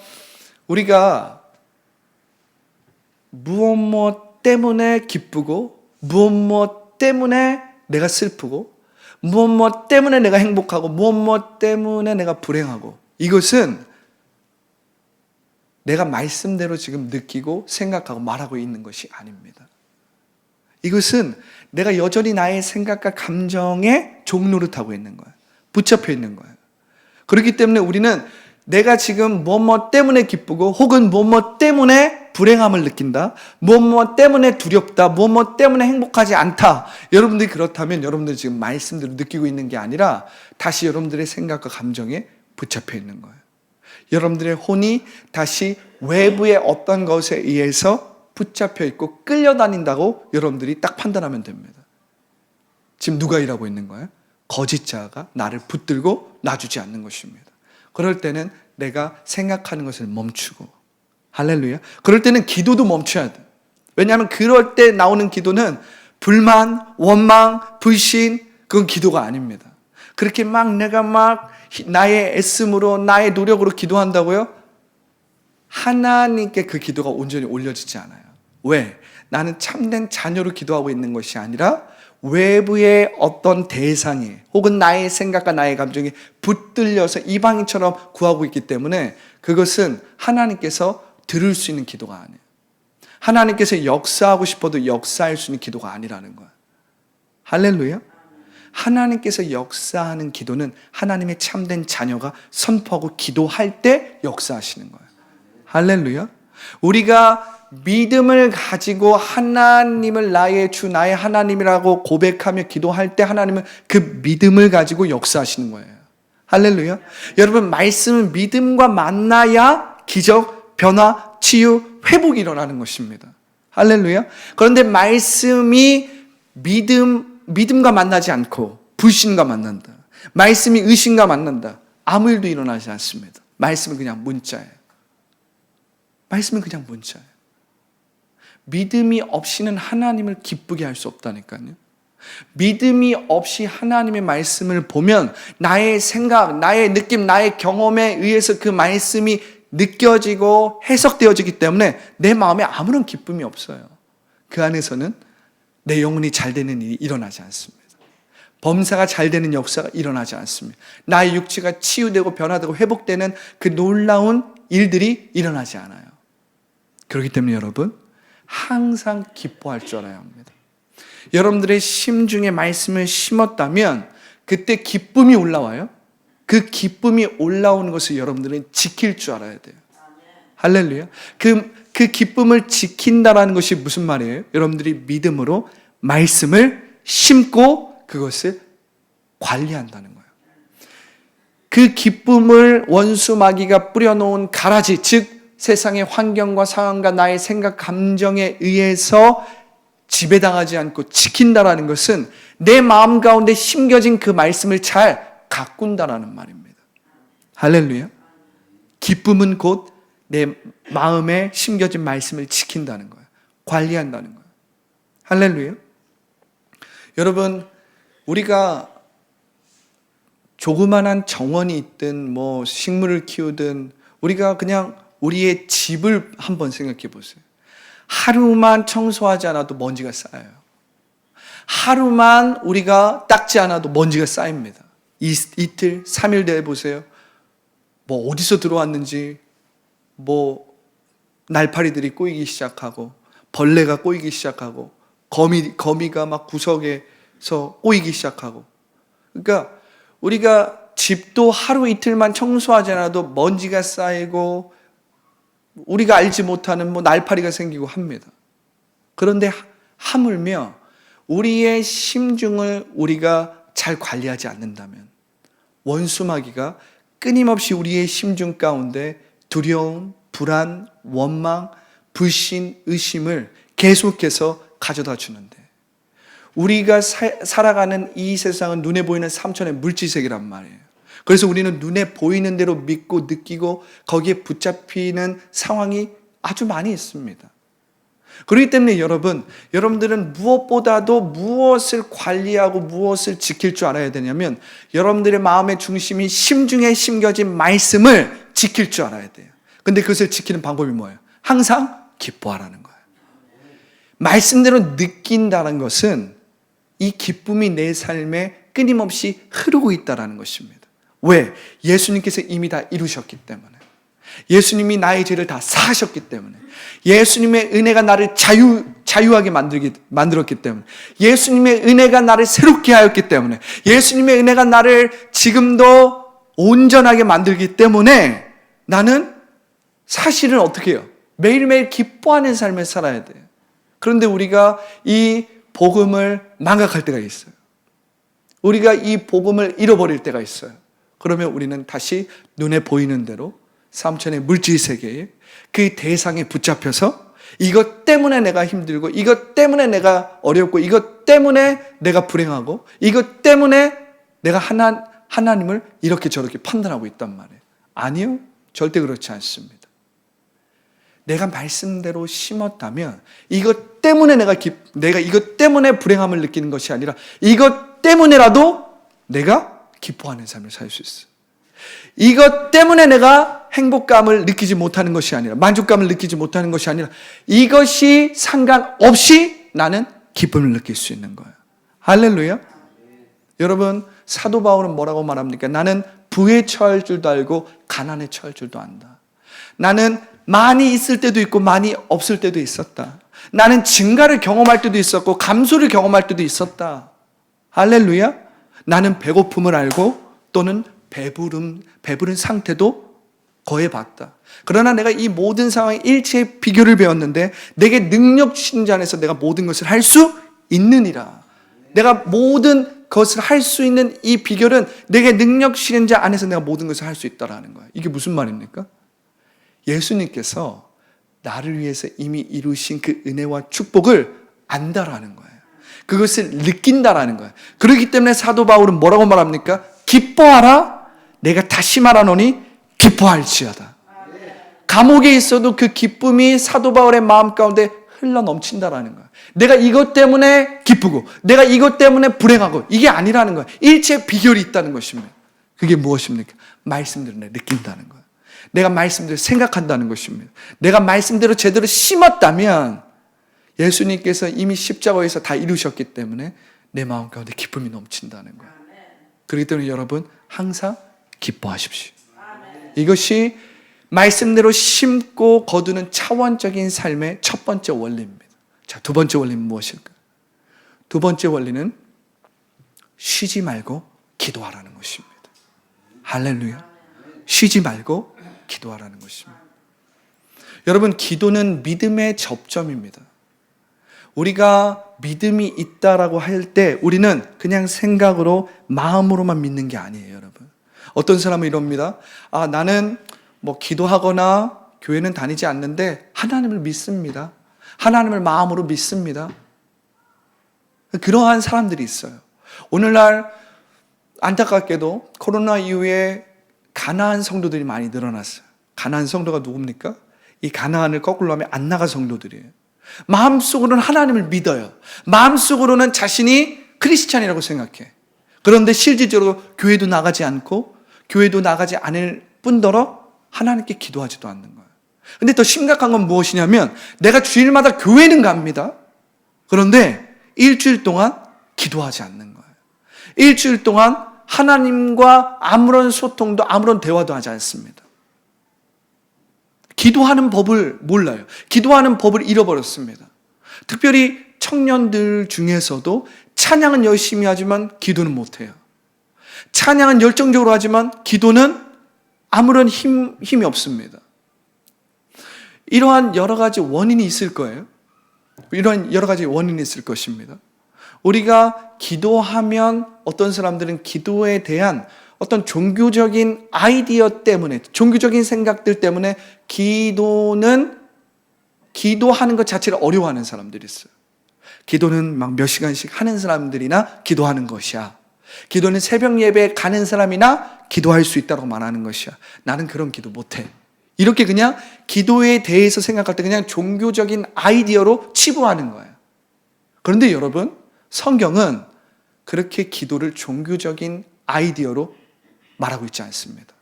S1: 우리가 무엇 때문에 기쁘고 무엇 때문에 내가 슬프고 무엇 때문에 내가 행복하고 무엇 때문에 내가 불행하고, 이것은 내가 말씀대로 지금 느끼고 생각하고 말하고 있는 것이 아닙니다. 이것은 내가 여전히 나의 생각과 감정에 종노릇하고 있는 거예요. 붙잡혀 있는 거예요. 그렇기 때문에 우리는 내가 지금 무엇 때문에 기쁘고 혹은 무엇 때문에 불행함을 느낀다, 무엇 때문에 두렵다, 무엇 때문에 행복하지 않다, 여러분들이 그렇다면 여러분들이 지금 말씀대로 느끼고 있는 게 아니라 다시 여러분들의 생각과 감정에 붙잡혀 있는 거예요. 여러분들의 혼이 다시 외부의 어떤 것에 의해서 붙잡혀 있고 끌려다닌다고 여러분들이 딱 판단하면 됩니다. 지금 누가 일하고 있는 거예요? 거짓자가 나를 붙들고 놔주지 않는 것입니다. 그럴 때는 내가 생각하는 것을 멈추고, 할렐루야. 그럴 때는 기도도 멈춰야 돼. 왜냐하면 그럴 때 나오는 기도는 불만, 원망, 불신, 그건 기도가 아닙니다. 그렇게 내가 나의 애씀으로 나의 노력으로 기도한다고요? 하나님께 그 기도가 온전히 올려지지 않아요. 왜? 나는 참된 자녀로 기도하고 있는 것이 아니라 외부의 어떤 대상에 혹은 나의 생각과 나의 감정에 붙들려서 이방인처럼 구하고 있기 때문에 그것은 하나님께서 들을 수 있는 기도가 아니에요. 하나님께서 역사하고 싶어도 역사할 수 있는 기도가 아니라는 거예요. 할렐루야. 하나님께서 역사하는 기도는 하나님의 참된 자녀가 선포하고 기도할 때 역사하시는 거예요. 할렐루야. 우리가 믿음을 가지고 하나님을 나의 주, 나의 하나님이라고 고백하며 기도할 때 하나님은 그 믿음을 가지고 역사하시는 거예요. 할렐루야. 여러분, 말씀은 믿음과 만나야 기적, 변화, 치유, 회복이 일어나는 것입니다. 할렐루야. 그런데 말씀이 믿음과 만나지 않고 불신과 만난다, 말씀이 의심과 만난다, 아무 일도 일어나지 않습니다. 말씀은 그냥 문자예요. 말씀은 그냥 문자예요. 믿음이 없이는 하나님을 기쁘게 할 수 없다니까요. 믿음이 없이 하나님의 말씀을 보면 나의 생각, 나의 느낌, 나의 경험에 의해서 그 말씀이 느껴지고 해석되어지기 때문에 내 마음에 아무런 기쁨이 없어요. 그 안에서는 내 영혼이 잘 되는 일이 일어나지 않습니다. 범사가 잘 되는 역사가 일어나지 않습니다. 나의 육체가 치유되고 변화되고 회복되는 그 놀라운 일들이 일어나지 않아요. 그렇기 때문에 여러분, 항상 기뻐할 줄 알아야 합니다. 여러분들의 심중에 말씀을 심었다면 그때 기쁨이 올라와요. 그 기쁨이 올라오는 것을 여러분들은 지킬 줄 알아야 돼요. 할렐루야. 그 기쁨을 지킨다라는 것이 무슨 말이에요? 여러분들이 믿음으로 말씀을 심고 그것을 관리한다는 거예요. 그 기쁨을 원수 마귀가 뿌려놓은 가라지, 즉 세상의 환경과 상황과 나의 생각, 감정에 의해서 지배당하지 않고 지킨다라는 것은 내 마음 가운데 심겨진 그 말씀을 잘 가꾼다라는 말입니다. 할렐루야. 기쁨은 곧 내 마음에 심겨진 말씀을 지킨다는 거예요. 관리한다는 거예요. 할렐루야. 여러분, 우리가 조그만한 정원이 있든 식물을 키우든 우리가 그냥 우리의 집을 한번 생각해 보세요. 하루만 청소하지 않아도 먼지가 쌓여요. 하루만 우리가 닦지 않아도 먼지가 쌓입니다. 이틀, 3일 돼 보세요. 어디서 들어왔는지, 날파리들이 꼬이기 시작하고, 벌레가 꼬이기 시작하고, 거미가 막 구석에서 꼬이기 시작하고. 그러니까 우리가 집도 하루 이틀만 청소하지 않아도 먼지가 쌓이고 우리가 알지 못하는 날파리가 생기고 합니다. 그런데 하물며 우리의 심중을 우리가 잘 관리하지 않는다면 원수마귀가 끊임없이 우리의 심중 가운데 두려움, 불안, 원망, 불신, 의심을 계속해서 가져다 주는데, 우리가 살아가는 이 세상은 눈에 보이는 삼천의 물질세계란 말이에요. 그래서 우리는 눈에 보이는 대로 믿고 느끼고 거기에 붙잡히는 상황이 아주 많이 있습니다. 그렇기 때문에 여러분들은 무엇보다도 무엇을 관리하고 무엇을 지킬 줄 알아야 되냐면, 여러분들의 마음의 중심이 심중에 심겨진 말씀을 지킬 줄 알아야 돼요. 근데 그것을 지키는 방법이 뭐예요? 항상 기뻐하라는 거예요. 말씀대로 느낀다는 것은 이 기쁨이 내 삶에 끊임없이 흐르고 있다는 것입니다. 왜? 예수님께서 이미 다 이루셨기 때문에. 예수님이 나의 죄를 다 사하셨기 때문에. 예수님의 은혜가 나를 자유하게 만들었기 때문에. 예수님의 은혜가 나를 새롭게 하였기 때문에. 예수님의 은혜가 나를 지금도 온전하게 만들기 때문에 나는 사실은 어떻게 해요? 매일매일 기뻐하는 삶을 살아야 돼요. 그런데 우리가 이 복음을 망각할 때가 있어요. 우리가 이 복음을 잃어버릴 때가 있어요. 그러면 우리는 다시 눈에 보이는 대로 삼천의 물질 세계에 그 대상에 붙잡혀서 이것 때문에 내가 힘들고, 이것 때문에 내가 어렵고, 이것 때문에 내가 불행하고, 이것 때문에 내가 하나님을 이렇게 저렇게 판단하고 있단 말이에요. 아니요, 절대 그렇지 않습니다. 내가 말씀대로 심었다면 이것 때문에 내가 이것 때문에 불행함을 느끼는 것이 아니라 이것 때문에라도 내가 기뻐하는 삶을 살 수 있어요. 이것 때문에 내가 행복감을 느끼지 못하는 것이 아니라, 만족감을 느끼지 못하는 것이 아니라, 이것이 상관없이 나는 기쁨을 느낄 수 있는 거예요. 할렐루야. 여러분, 사도 바울은 뭐라고 말합니까? 나는 부에 처할 줄도 알고 가난에 처할 줄도 안다. 나는 많이 있을 때도 있고 많이 없을 때도 있었다. 나는 증가를 경험할 때도 있었고 감소를 경험할 때도 있었다. 할렐루야. 나는 배고픔을 알고 또는 배부른 상태도 거해봤다. 그러나 내가 이 모든 상황의 일체의 비결을 배웠는데, 내게 능력 주신 자 안에서 내가 모든 것을 할 수 있느니라. 내가 모든 것을 할 수 있는 이 비결은 내게 능력 주신 자 안에서 내가 모든 것을 할 수 있다라는 거예요. 이게 무슨 말입니까? 예수님께서 나를 위해서 이미 이루신 그 은혜와 축복을 안다라는 거예요. 그것을 느낀다라는 거예요. 그렇기 때문에 사도 바울은 뭐라고 말합니까? 기뻐하라. 내가 다시 말하노니 기뻐할지어다. 감옥에 있어도 그 기쁨이 사도 바울의 마음 가운데 흘러 넘친다라는 거예요. 내가 이것 때문에 기쁘고 내가 이것 때문에 불행하고 이게 아니라는 거예요. 일체 비결이 있다는 것입니다. 그게 무엇입니까? 말씀대로 느낀다는 거예요. 내가 말씀대로 생각한다는 것입니다. 내가 말씀대로 제대로 심었다면 예수님께서 이미 십자가에서 다 이루셨기 때문에 내 마음 가운데 기쁨이 넘친다는 거예요. 그렇기 때문에 여러분, 항상 기뻐하십시오. 이것이 말씀대로 심고 거두는 차원적인 삶의 첫 번째 원리입니다. 자, 두 번째 원리는 무엇일까요? 두 번째 원리는 쉬지 말고 기도하라는 것입니다. 할렐루야. 쉬지 말고 기도하라는 것입니다. 여러분, 기도는 믿음의 접점입니다. 우리가 믿음이 있다라고 할 때 우리는 그냥 생각으로, 마음으로만 믿는 게 아니에요, 여러분. 어떤 사람은 이럽니다. 나는 기도하거나 교회는 다니지 않는데 하나님을 믿습니다. 하나님을 마음으로 믿습니다. 그러한 사람들이 있어요. 오늘날 안타깝게도 코로나 이후에 가나안 성도들이 많이 늘어났어요. 가나안 성도가 누굽니까? 이 가나안을 거꾸로 하면 안 나가 성도들이에요. 마음속으로는 하나님을 믿어요. 마음속으로는 자신이 크리스찬이라고 생각해. 그런데 실질적으로 교회도 나가지 않고 교회도 나가지 않을 뿐더러 하나님께 기도하지도 않는 거예요. 근데 더 심각한 건 무엇이냐면, 내가 주일마다 교회는 갑니다. 그런데 일주일 동안 기도하지 않는 거예요. 일주일 동안 하나님과 아무런 소통도 아무런 대화도 하지 않습니다. 기도하는 법을 몰라요. 기도하는 법을 잃어버렸습니다. 특별히 청년들 중에서도 찬양은 열심히 하지만 기도는 못해요. 찬양은 열정적으로 하지만 기도는 아무런 힘이 없습니다. 이러한 여러 가지 원인이 있을 거예요. 이런 여러 가지 원인이 있을 것입니다. 우리가 기도하면 어떤 사람들은 기도에 대한 어떤 종교적인 아이디어 때문에, 종교적인 생각들 때문에 기도하는 것 자체를 어려워하는 사람들이 있어요. 기도는 막 몇 시간씩 하는 사람들이나 기도하는 것이야. 기도는 새벽 예배 가는 사람이나 기도할 수 있다고 말하는 것이야. 나는 그런 기도 못해. 이렇게 그냥 기도에 대해서 생각할 때 그냥 종교적인 아이디어로 치부하는 거예요. 그런데 여러분, 성경은 그렇게 기도를 종교적인 아이디어로 말하고 있지 않습니다.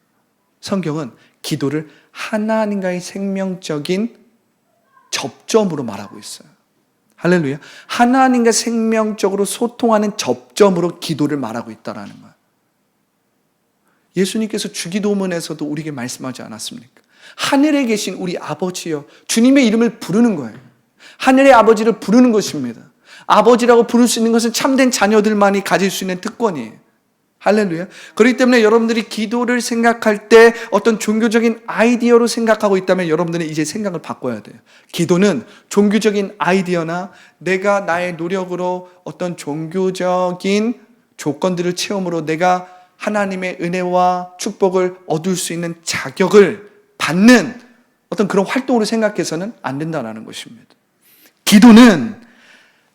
S1: 성경은 기도를 하나님과의 생명적인 접점으로 말하고 있어요. 할렐루야. 하나님과 생명적으로 소통하는 접점으로 기도를 말하고 있다는 거예요. 예수님께서 주기도문에서도 우리에게 말씀하지 않았습니까? 하늘에 계신 우리 아버지여, 주님의 이름을 부르는 거예요. 하늘의 아버지를 부르는 것입니다. 아버지라고 부를 수 있는 것은 참된 자녀들만이 가질 수 있는 특권이에요. 할렐루야. 그렇기 때문에 여러분들이 기도를 생각할 때 어떤 종교적인 아이디어로 생각하고 있다면 여러분들은 이제 생각을 바꿔야 돼요. 기도는 종교적인 아이디어나 내가 나의 노력으로 어떤 종교적인 조건들을 채움으로 내가 하나님의 은혜와 축복을 얻을 수 있는 자격을 받는 어떤 그런 활동으로 생각해서는 안 된다는 것입니다. 기도는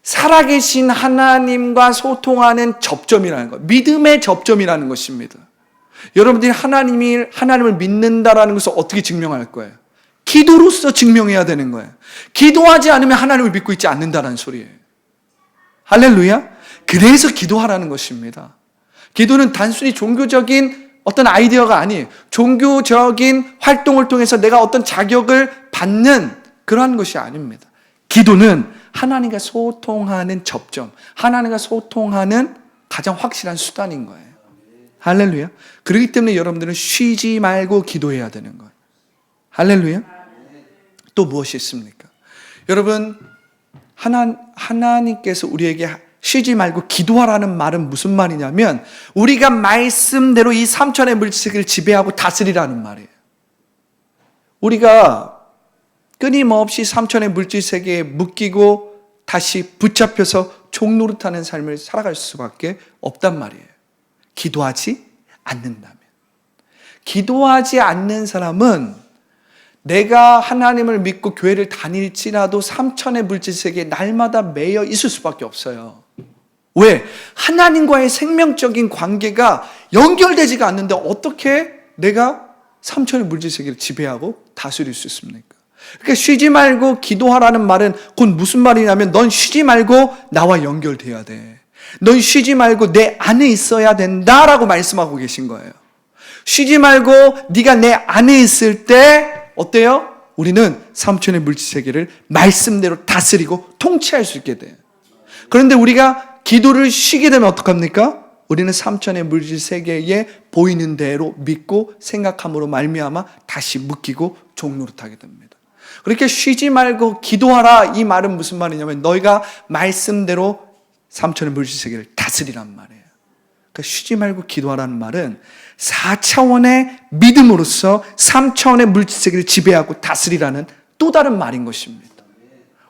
S1: 살아계신 하나님과 소통하는 접점이라는 것, 믿음의 접점이라는 것입니다. 여러분들이 하나님을 믿는다라는 것을 어떻게 증명할 거예요? 기도로서 증명해야 되는 거예요. 기도하지 않으면 하나님을 믿고 있지 않는다는 소리예요. 할렐루야. 그래서 기도하라는 것입니다. 기도는 단순히 종교적인 어떤 아이디어가 아니에요. 종교적인 활동을 통해서 내가 어떤 자격을 받는 그러한 것이 아닙니다. 기도는 하나님과 소통하는 접점, 하나님과 소통하는 가장 확실한 수단인 거예요. 할렐루야. 그렇기 때문에 여러분들은 쉬지 말고 기도해야 되는 거예요. 할렐루야. 또 무엇이 있습니까? 여러분, 하나님께서 우리에게 쉬지 말고 기도하라는 말은 무슨 말이냐면 우리가 말씀대로 이 삼천의 물질을 지배하고 다스리라는 말이에요. 우리가 끊임없이 삼천의 물질 세계에 묶이고 다시 붙잡혀서 종노릇하는 삶을 살아갈 수밖에 없단 말이에요. 기도하지 않는다면. 기도하지 않는 사람은 내가 하나님을 믿고 교회를 다닐지라도 삼천의 물질 세계에 날마다 매여 있을 수밖에 없어요. 왜? 하나님과의 생명적인 관계가 연결되지가 않는데 어떻게 내가 삼천의 물질 세계를 지배하고 다스릴 수 있습니까? 그러니까 쉬지 말고 기도하라는 말은 곧 무슨 말이냐면 넌 쉬지 말고 나와 연결돼야 돼. 넌 쉬지 말고 내 안에 있어야 된다라고 말씀하고 계신 거예요. 쉬지 말고 네가 내 안에 있을 때 어때요? 우리는 삼천의 물질 세계를 말씀대로 다스리고 통치할 수 있게 돼요. 그런데 우리가 기도를 쉬게 되면 어떡합니까? 우리는 삼천의 물질 세계에 보이는 대로 믿고 생각함으로 말미암아 다시 묶이고 종노릇하게 됩니다. 그렇게 쉬지 말고 기도하라 이 말은 무슨 말이냐면 너희가 말씀대로 삼천의 물질 세계를 다스리란 말이에요. 그러니까 쉬지 말고 기도하라는 말은 4차원의 믿음으로써 3차원의 물질 세계를 지배하고 다스리라는 또 다른 말인 것입니다.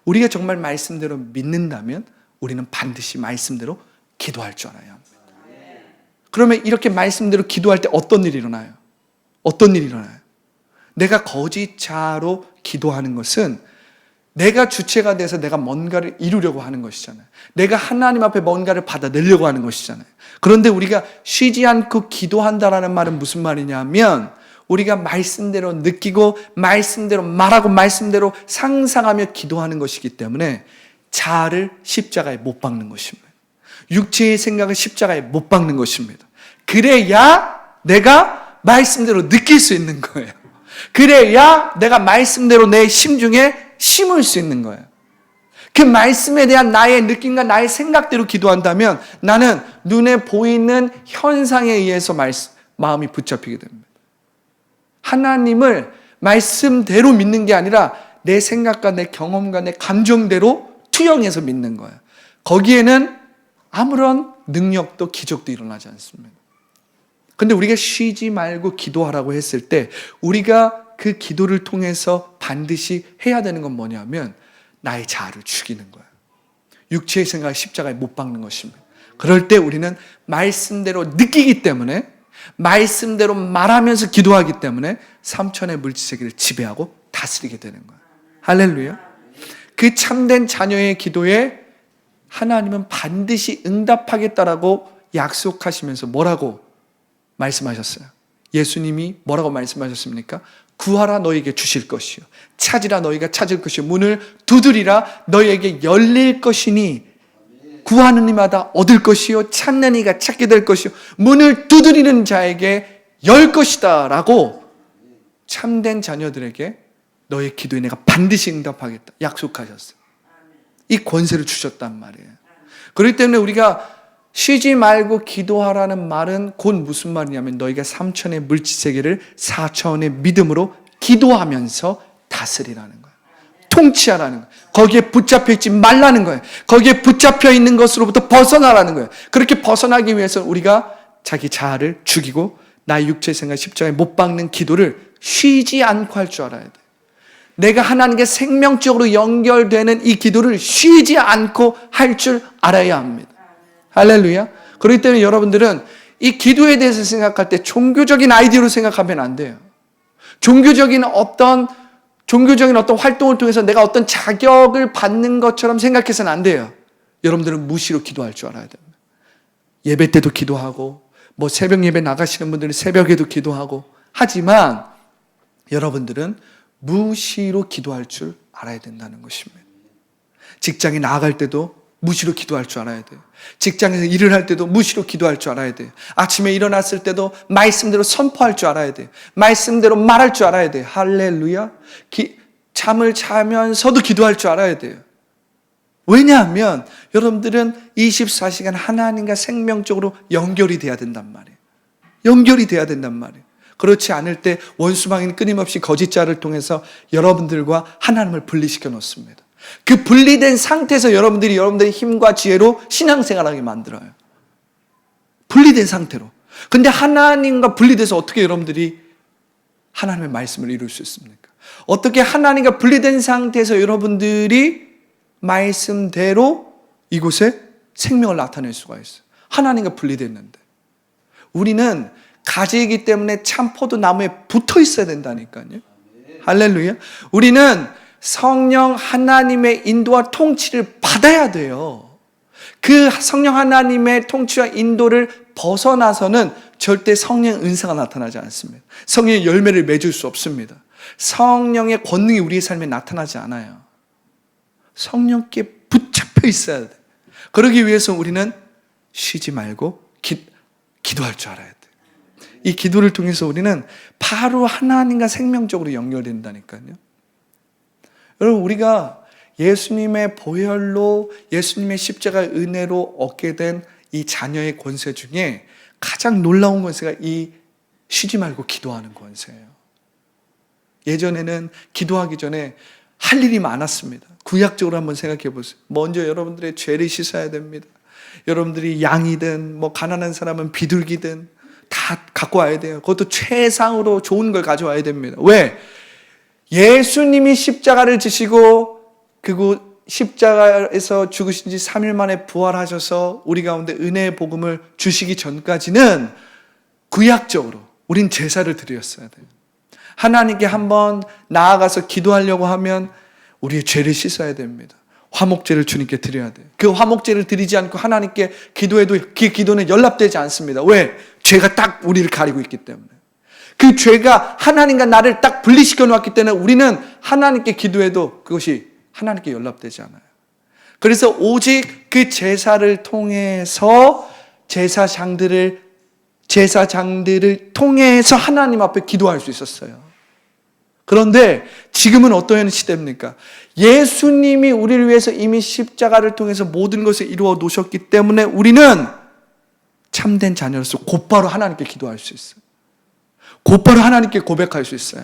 S1: 우리가 정말 말씀대로 믿는다면 우리는 반드시 말씀대로 기도할 줄 알아야 합니다. 그러면 이렇게 말씀대로 기도할 때 어떤 일이 일어나요? 어떤 일이 일어나요? 내가 거짓자로 기도하는 것은 내가 주체가 돼서 내가 뭔가를 이루려고 하는 것이잖아요. 내가 하나님 앞에 뭔가를 받아내려고 하는 것이잖아요. 그런데 우리가 쉬지 않고 기도한다라는 말은 무슨 말이냐면 우리가 말씀대로 느끼고 말씀대로 말하고 말씀대로 상상하며 기도하는 것이기 때문에 자아를 십자가에 못 박는 것입니다. 육체의 생각을 십자가에 못 박는 것입니다. 그래야 내가 말씀대로 느낄 수 있는 거예요. 그래야 내가 말씀대로 내 심중에 심을 수 있는 거예요. 그 말씀에 대한 나의 느낌과 나의 생각대로 기도한다면 나는 눈에 보이는 현상에 의해서 마음이 붙잡히게 됩니다. 하나님을 말씀대로 믿는 게 아니라 내 생각과 내 경험과 내 감정대로 투영해서 믿는 거예요. 거기에는 아무런 능력도 기적도 일어나지 않습니다. 근데 우리가 쉬지 말고 기도하라고 했을 때 우리가 그 기도를 통해서 반드시 해야 되는 건 뭐냐면 나의 자아를 죽이는 거예요. 육체의 생각을 십자가에 못 박는 것입니다. 그럴 때 우리는 말씀대로 느끼기 때문에, 말씀대로 말하면서 기도하기 때문에 삼천의 물질세계를 지배하고 다스리게 되는 거예요. 할렐루야. 그 참된 자녀의 기도에 하나님은 반드시 응답하겠다라고 약속하시면서 뭐라고 말씀하셨어요? 예수님이 뭐라고 말씀하셨습니까? 구하라 너에게 주실 것이요, 찾으라 너희가 찾을 것이요, 문을 두드리라 너희에게 열릴 것이니, 구하는 이마다 얻을 것이요, 찾는 이가 찾게 될 것이요, 문을 두드리는 자에게 열 것이다 라고 참된 자녀들에게 너의 기도에 내가 반드시 응답하겠다 약속하셨어요. 이 권세를 주셨단 말이에요. 그렇기 때문에 우리가 쉬지 말고 기도하라는 말은 곧 무슨 말이냐면 너희가 삼천의 물질세계를 사천의 믿음으로 기도하면서 다스리라는 거예요. 통치하라는 거예요. 거기에 붙잡혀 있지 말라는 거예요. 거기에 붙잡혀 있는 것으로부터 벗어나라는 거예요. 그렇게 벗어나기 위해서 우리가 자기 자아를 죽이고 나의 육체의 생각 십자가에 못 박는 기도를 쉬지 않고 할 줄 알아야 돼요. 내가 하나님께 생명적으로 연결되는 이 기도를 쉬지 않고 할 줄 알아야 합니다. 할렐루야. 그렇기 때문에 여러분들은 이 기도에 대해서 생각할 때 종교적인 아이디어로 생각하면 안 돼요. 종교적인 어떤 활동을 통해서 내가 어떤 자격을 받는 것처럼 생각해서는 안 돼요. 여러분들은 무시로 기도할 줄 알아야 됩니다. 예배 때도 기도하고, 새벽 예배 나가시는 분들은 새벽에도 기도하고, 하지만 여러분들은 무시로 기도할 줄 알아야 된다는 것입니다. 직장에 나아갈 때도 무시로 기도할 줄 알아야 돼요. 직장에서 일을 할 때도 무시로 기도할 줄 알아야 돼요. 아침에 일어났을 때도 말씀대로 선포할 줄 알아야 돼요. 말씀대로 말할 줄 알아야 돼요. 할렐루야. 잠을 자면서도 기도할 줄 알아야 돼요. 왜냐하면 여러분들은 24시간 하나님과 생명적으로 연결이 돼야 된단 말이에요. 연결이 돼야 된단 말이에요. 그렇지 않을 때 원수방인 끊임없이 거짓자를 통해서 여러분들과 하나님을 분리시켜 놓습니다. 그 분리된 상태에서 여러분들의 힘과 지혜로 신앙생활하게 만들어요. 분리된 상태로. 근데 하나님과 분리돼서 어떻게 여러분들이 하나님의 말씀을 이룰 수 있습니까? 어떻게 하나님과 분리된 상태에서 여러분들이 말씀대로 이곳에 생명을 나타낼 수가 있어요? 하나님과 분리됐는데. 우리는 가지이기 때문에 참 포도나무에 붙어 있어야 된다니까요. 할렐루야. 우리는 성령 하나님의 인도와 통치를 받아야 돼요. 그 성령 하나님의 통치와 인도를 벗어나서는 절대 성령의 은사가 나타나지 않습니다. 성령의 열매를 맺을 수 없습니다. 성령의 권능이 우리의 삶에 나타나지 않아요. 성령께 붙잡혀 있어야 돼요. 그러기 위해서 우리는 쉬지 말고 기도할 줄 알아야 돼요. 이 기도를 통해서 우리는 바로 하나님과 생명적으로 연결된다니까요. 여러분, 우리가 예수님의 보혈로, 예수님의 십자가의 은혜로 얻게 된 이 자녀의 권세 중에 가장 놀라운 권세가 이 쉬지 말고 기도하는 권세예요. 예전에는 기도하기 전에 할 일이 많았습니다. 구약적으로 한번 생각해 보세요. 먼저 여러분들의 죄를 씻어야 됩니다. 여러분들이 양이든 가난한 사람은 비둘기든 다 갖고 와야 돼요. 그것도 최상으로 좋은 걸 가져와야 됩니다. 왜? 예수님이 십자가를 지시고 그리고 십자가에서 죽으신 지 3일 만에 부활하셔서 우리 가운데 은혜의 복음을 주시기 전까지는 구약적으로 우린 제사를 드렸어야 돼요. 하나님께 한번 나아가서 기도하려고 하면 우리의 죄를 씻어야 됩니다. 화목제를 주님께 드려야 돼요. 그 화목제를 드리지 않고 하나님께 기도해도 그 기도는 연락되지 않습니다. 왜? 죄가 딱 우리를 가리고 있기 때문에. 그 죄가 하나님과 나를 딱 분리시켜 놓았기 때문에 우리는 하나님께 기도해도 그것이 하나님께 연락되지 않아요. 그래서 오직 그 제사를 통해서 제사장들을 통해서 하나님 앞에 기도할 수 있었어요. 그런데 지금은 어떤 시대입니까? 예수님이 우리를 위해서 이미 십자가를 통해서 모든 것을 이루어 놓으셨기 때문에 우리는 참된 자녀로서 곧바로 하나님께 기도할 수 있어요. 곧바로 하나님께 고백할 수 있어요.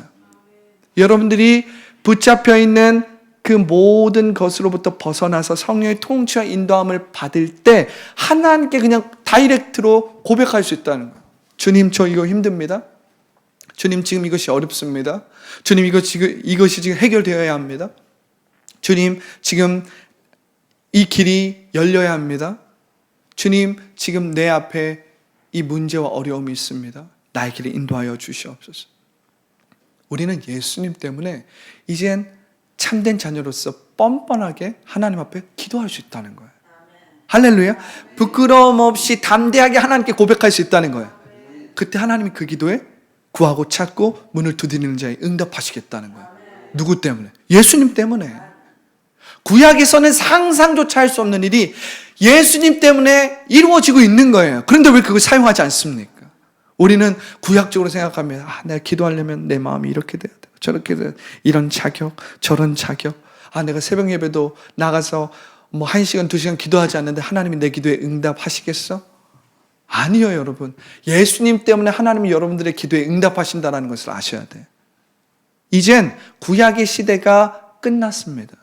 S1: 여러분들이 붙잡혀 있는 그 모든 것으로부터 벗어나서 성령의 통치와 인도함을 받을 때 하나님께 그냥 다이렉트로 고백할 수 있다는 거예요. 주님, 저 이거 힘듭니다. 주님, 지금 이것이 어렵습니다. 주님, 이것이 지금 해결되어야 합니다. 주님, 지금 이 길이 열려야 합니다. 주님, 지금 내 앞에 이 문제와 어려움이 있습니다. 나의 길을 인도하여 주시옵소서. 우리는 예수님 때문에 이젠 참된 자녀로서 뻔뻔하게 하나님 앞에 기도할 수 있다는 거예요. 할렐루야. 부끄러움 없이 담대하게 하나님께 고백할 수 있다는 거예요. 그때 하나님이 그 기도에 구하고 찾고 문을 두드리는 자에 응답하시겠다는 거예요. 누구 때문에? 예수님 때문에. 구약에서는 상상조차 할 수 없는 일이 예수님 때문에 이루어지고 있는 거예요. 그런데 왜 그걸 사용하지 않습니까? 우리는 구약적으로 생각하면 내가 기도하려면 내 마음이 이렇게 돼야 돼, 저렇게 돼야 돼, 이런 자격, 저런 자격. 내가 새벽 예배도 나가서 1시간, 2시간 기도하지 않는데 하나님이 내 기도에 응답하시겠어? 아니요, 여러분. 예수님 때문에 하나님이 여러분들의 기도에 응답하신다는 것을 아셔야 돼요. 이젠 구약의 시대가 끝났습니다.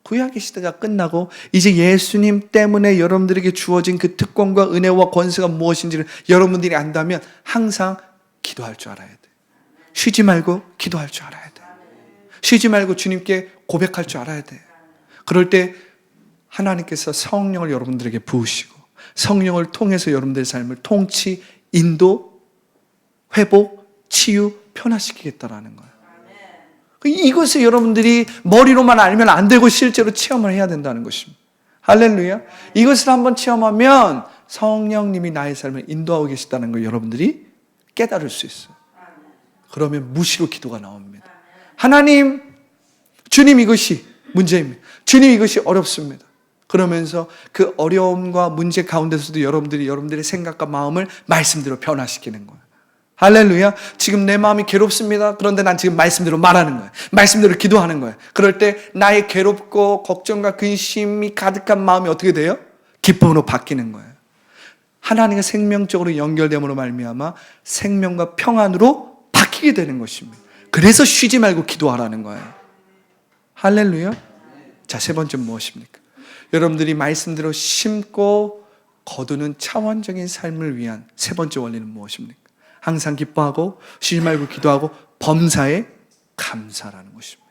S1: 구약의 시대가 끝나고 이제 예수님 때문에 여러분들에게 주어진 그 특권과 은혜와 권세가 무엇인지를 여러분들이 안다면 항상 기도할 줄 알아야 돼. 쉬지 말고 기도할 줄 알아야 돼. 쉬지 말고 주님께 고백할 줄 알아야 돼. 그럴 때 하나님께서 성령을 여러분들에게 부으시고 성령을 통해서 여러분들의 삶을 통치, 인도, 회복, 치유, 변화시키겠다라는 거예요. 이것을 여러분들이 머리로만 알면 안 되고 실제로 체험을 해야 된다는 것입니다. 할렐루야. 이것을 한번 체험하면 성령님이 나의 삶을 인도하고 계시다는 걸 여러분들이 깨달을 수 있어요. 그러면 무시로 기도가 나옵니다. 하나님, 주님, 이것이 문제입니다. 주님, 이것이 어렵습니다. 그러면서 그 어려움과 문제 가운데서도 여러분들의 생각과 마음을 말씀대로 변화시키는 거예요. 할렐루야. 지금 내 마음이 괴롭습니다. 그런데 난 지금 말씀대로 말하는 거예요. 말씀대로 기도하는 거예요. 그럴 때 나의 괴롭고 걱정과 근심이 가득한 마음이 어떻게 돼요? 기쁨으로 바뀌는 거예요. 하나님과 생명적으로 연결됨으로 말미암아 생명과 평안으로 바뀌게 되는 것입니다. 그래서 쉬지 말고 기도하라는 거예요. 할렐루야. 자, 세 번째 무엇입니까? 여러분들이 말씀대로 심고 거두는 차원적인 삶을 위한 세 번째 원리는 무엇입니까? 항상 기뻐하고 쉬지 말고 기도하고 범사에 감사라는 것입니다.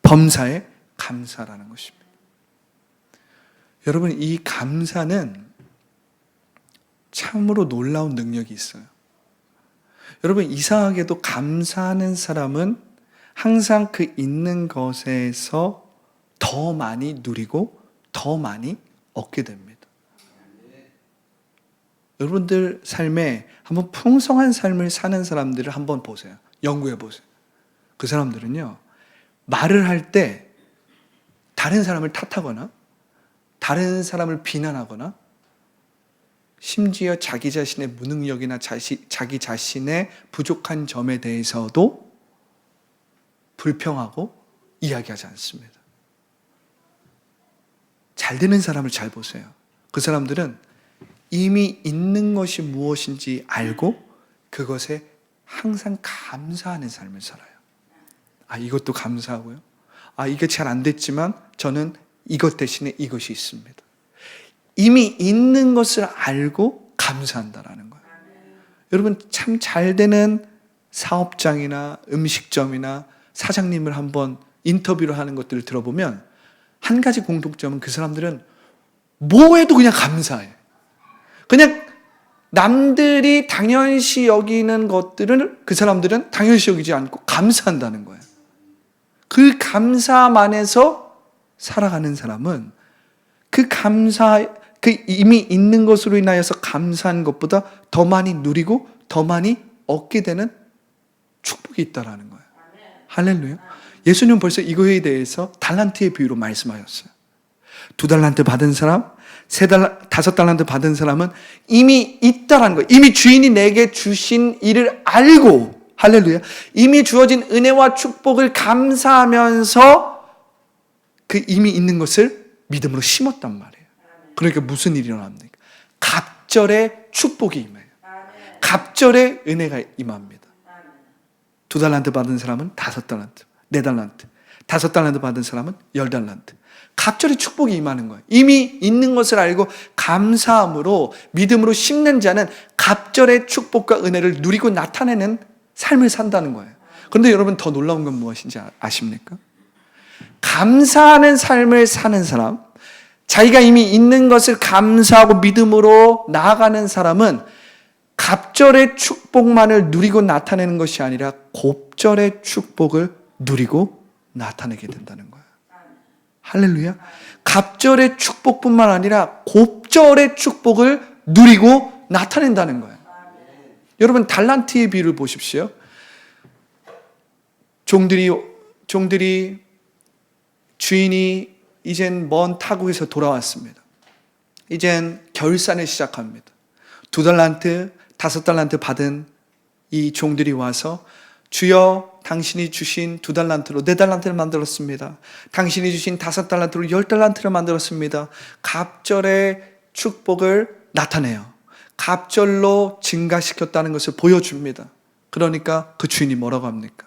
S1: 범사에 감사라는 것입니다. 여러분, 이 감사는 참으로 놀라운 능력이 있어요. 여러분, 이상하게도 감사하는 사람은 항상 그 있는 것에서 더 많이 누리고 더 많이 얻게 됩니다. 여러분들 삶에 한번 풍성한 삶을 사는 사람들을 한번 보세요. 연구해 보세요. 그 사람들은요, 말을 할 때 다른 사람을 탓하거나 다른 사람을 비난하거나 심지어 자기 자신의 무능력이나 자기 자신의 부족한 점에 대해서도 불평하고 이야기하지 않습니다. 잘 되는 사람을 잘 보세요. 그 사람들은 이미 있는 것이 무엇인지 알고 그것에 항상 감사하는 삶을 살아요. 이것도 감사하고요. 이게 잘 안 됐지만 저는 이것 대신에 이것이 있습니다. 이미 있는 것을 알고 감사한다라는 거예요. 여러분, 참 잘 되는 사업장이나 음식점이나 사장님을 한번 인터뷰를 하는 것들을 들어보면 한 가지 공통점은 그 사람들은 뭐 해도 그냥 감사해요. 그냥 남들이 당연시 여기는 것들을 그 사람들은 당연시 여기지 않고 감사한다는 거예요. 그 감사만에서 살아가는 사람은 그 이미 있는 것으로 인하여서 감사한 것보다 더 많이 누리고 더 많이 얻게 되는 축복이 있다라는 거예요. 할렐루야. 예수님은 벌써 이거에 대해서 달란트의 비유로 말씀하셨어요. 2달란트 받은 사람, 5달란트 받은 사람은 이미 있다라는 거예요. 이미 주인이 내게 주신 일을 알고, 할렐루야, 이미 주어진 은혜와 축복을 감사하면서 그 이미 있는 것을 믿음으로 심었단 말이에요. 그러니까 무슨 일이 일어납니까? 갑절의 축복이 임해요. 갑절의 은혜가 임합니다. 2달란트 받은 사람은 5달란트, 4달란트, 5달란트 받은 사람은 10달란트. 갑절의 축복이 임하는 거예요. 이미 있는 것을 알고 감사함으로 믿음으로 심는 자는 갑절의 축복과 은혜를 누리고 나타내는 삶을 산다는 거예요. 그런데 여러분 더 놀라운 건 무엇인지 아십니까? 감사하는 삶을 사는 사람, 자기가 이미 있는 것을 감사하고 믿음으로 나아가는 사람은 갑절의 축복만을 누리고 나타내는 것이 아니라 곱절의 축복을 누리고 나타내게 된다는 거예요. 할렐루야. 갑절의 축복뿐만 아니라 곱절의 축복을 누리고 나타낸다는 거예요. 여러분 달란트의 비유를 보십시오. 종들이 주인이 이젠 먼 타국에서 돌아왔습니다. 이젠 결산을 시작합니다. 2달란트, 5달란트 받은 이 종들이 와서 주여 당신이 주신 2달란트로 4달란트를 만들었습니다. 당신이 주신 5달란트로 10달란트를 만들었습니다. 갑절의 축복을 나타내요. 갑절로 증가시켰다는 것을 보여줍니다. 그러니까 그 주인이 뭐라고 합니까?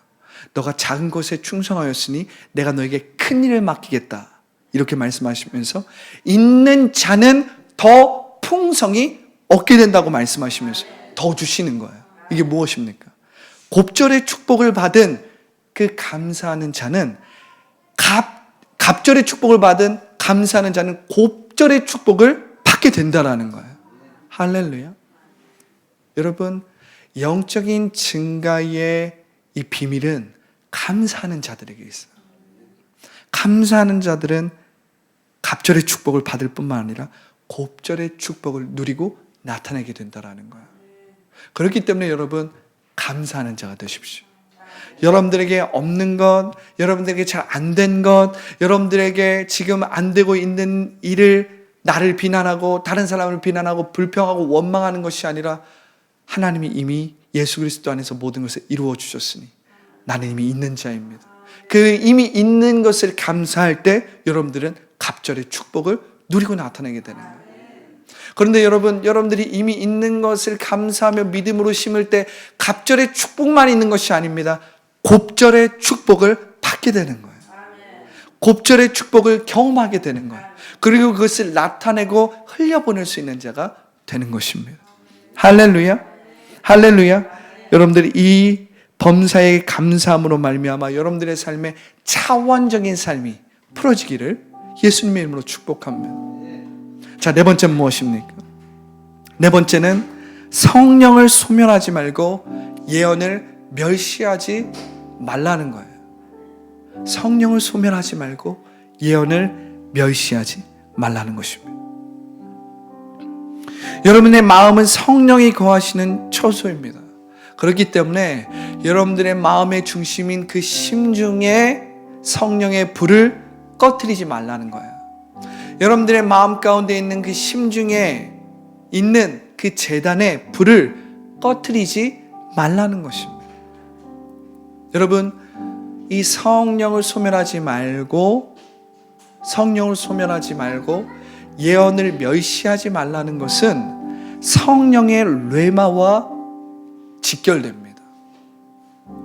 S1: 너가 작은 것에 충성하였으니 내가 너에게 큰 일을 맡기겠다. 이렇게 말씀하시면서 있는 자는 더 풍성히 얻게 된다고 말씀하시면서 더 주시는 거예요. 이게 무엇입니까? 곱절의 축복을 받은 그 감사하는 자는 갑절의 축복을 받은 감사하는 자는 곱절의 축복을 받게 된다라는 거예요. 할렐루야. 여러분 영적인 증가의 이 비밀은 감사하는 자들에게 있어요. 감사하는 자들은 갑절의 축복을 받을 뿐만 아니라 곱절의 축복을 누리고 나타내게 된다라는 거예요. 그렇기 때문에 여러분 감사하는 자가 되십시오. 여러분들에게 없는 것, 여러분들에게 잘 안 된 것, 여러분들에게 지금 안 되고 있는 일을 나를 비난하고 다른 사람을 비난하고 불평하고 원망하는 것이 아니라 하나님이 이미 예수 그리스도 안에서 모든 것을 이루어 주셨으니 나는 이미 있는 자입니다. 그 이미 있는 것을 감사할 때 여러분들은 갑절의 축복을 누리고 나타내게 되는 거예요. 그런데 여러분들이 이미 있는 것을 감사하며 믿음으로 심을 때 갑절의 축복만 있는 것이 아닙니다. 곱절의 축복을 받게 되는 거예요. 곱절의 축복을 경험하게 되는 거예요. 그리고 그것을 나타내고 흘려보낼 수 있는 자가 되는 것입니다. 할렐루야. 할렐루야. 여러분들이 이 범사의 감사함으로 말미암아 여러분들의 삶에 차원적인 삶이 풀어지기를 예수님의 이름으로 축복합니다. 자, 네 번째는 무엇입니까? 네 번째는 성령을 소멸하지 말고 예언을 멸시하지 말라는 거예요. 성령을 소멸하지 말고 예언을 멸시하지 말라는 것입니다. 여러분의 마음은 성령이 거하시는 처소입니다. 그렇기 때문에 여러분들의 마음의 중심인 그 심중에 성령의 불을 꺼트리지 말라는 거예요. 여러분들의 마음 가운데 있는 그 심중에 있는 그 제단의 불을 꺼트리지 말라는 것입니다. 여러분, 이 성령을 소멸하지 말고 예언을 멸시하지 말라는 것은 성령의 뢰마와 직결됩니다.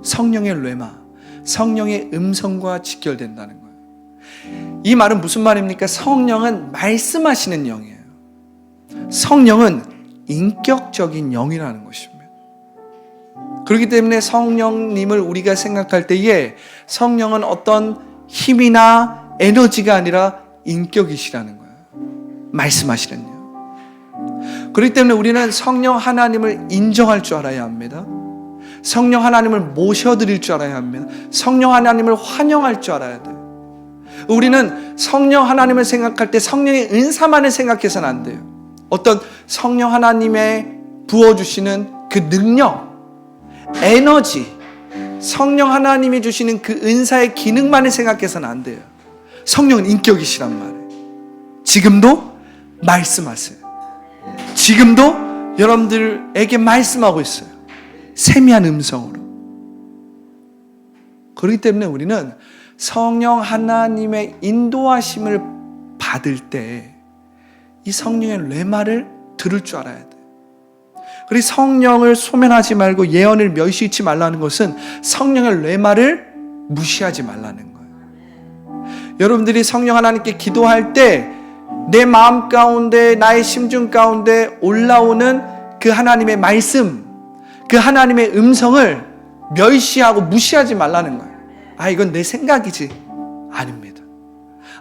S1: 성령의 뢰마, 성령의 음성과 직결된다는 거예요. 이 말은 무슨 말입니까? 성령은 말씀하시는 영이에요. 성령은 인격적인 영이라는 것입니다. 그렇기 때문에 성령님을 우리가 생각할 때에 성령은 어떤 힘이나 에너지가 아니라 인격이시라는 거예요. 말씀하시는 영. 그렇기 때문에 우리는 성령 하나님을 인정할 줄 알아야 합니다. 성령 하나님을 모셔드릴 줄 알아야 합니다. 성령 하나님을 환영할 줄 알아야 돼요. 우리는 성령 하나님을 생각할 때 성령의 은사만을 생각해서는 안 돼요. 어떤 성령 하나님의 부어주시는 그 능력, 에너지, 성령 하나님이 주시는 그 은사의 기능만을 생각해서는 안 돼요. 성령은 인격이시란 말이에요. 지금도 말씀하세요. 지금도 여러분들에게 말씀하고 있어요. 세미한 음성으로. 그렇기 때문에 우리는 성령 하나님의 인도하심을 받을 때 이 성령의 뢰마를 들을 줄 알아야 돼요. 그리고 성령을 소멸하지 말고 예언을 멸시치 말라는 것은 성령의 뢰마를 무시하지 말라는 거예요. 여러분들이 성령 하나님께 기도할 때 내 마음 가운데, 나의 심중 가운데 올라오는 그 하나님의 말씀, 그 하나님의 음성을 멸시하고 무시하지 말라는 거예요. 아, 이건 내 생각이지. 아닙니다.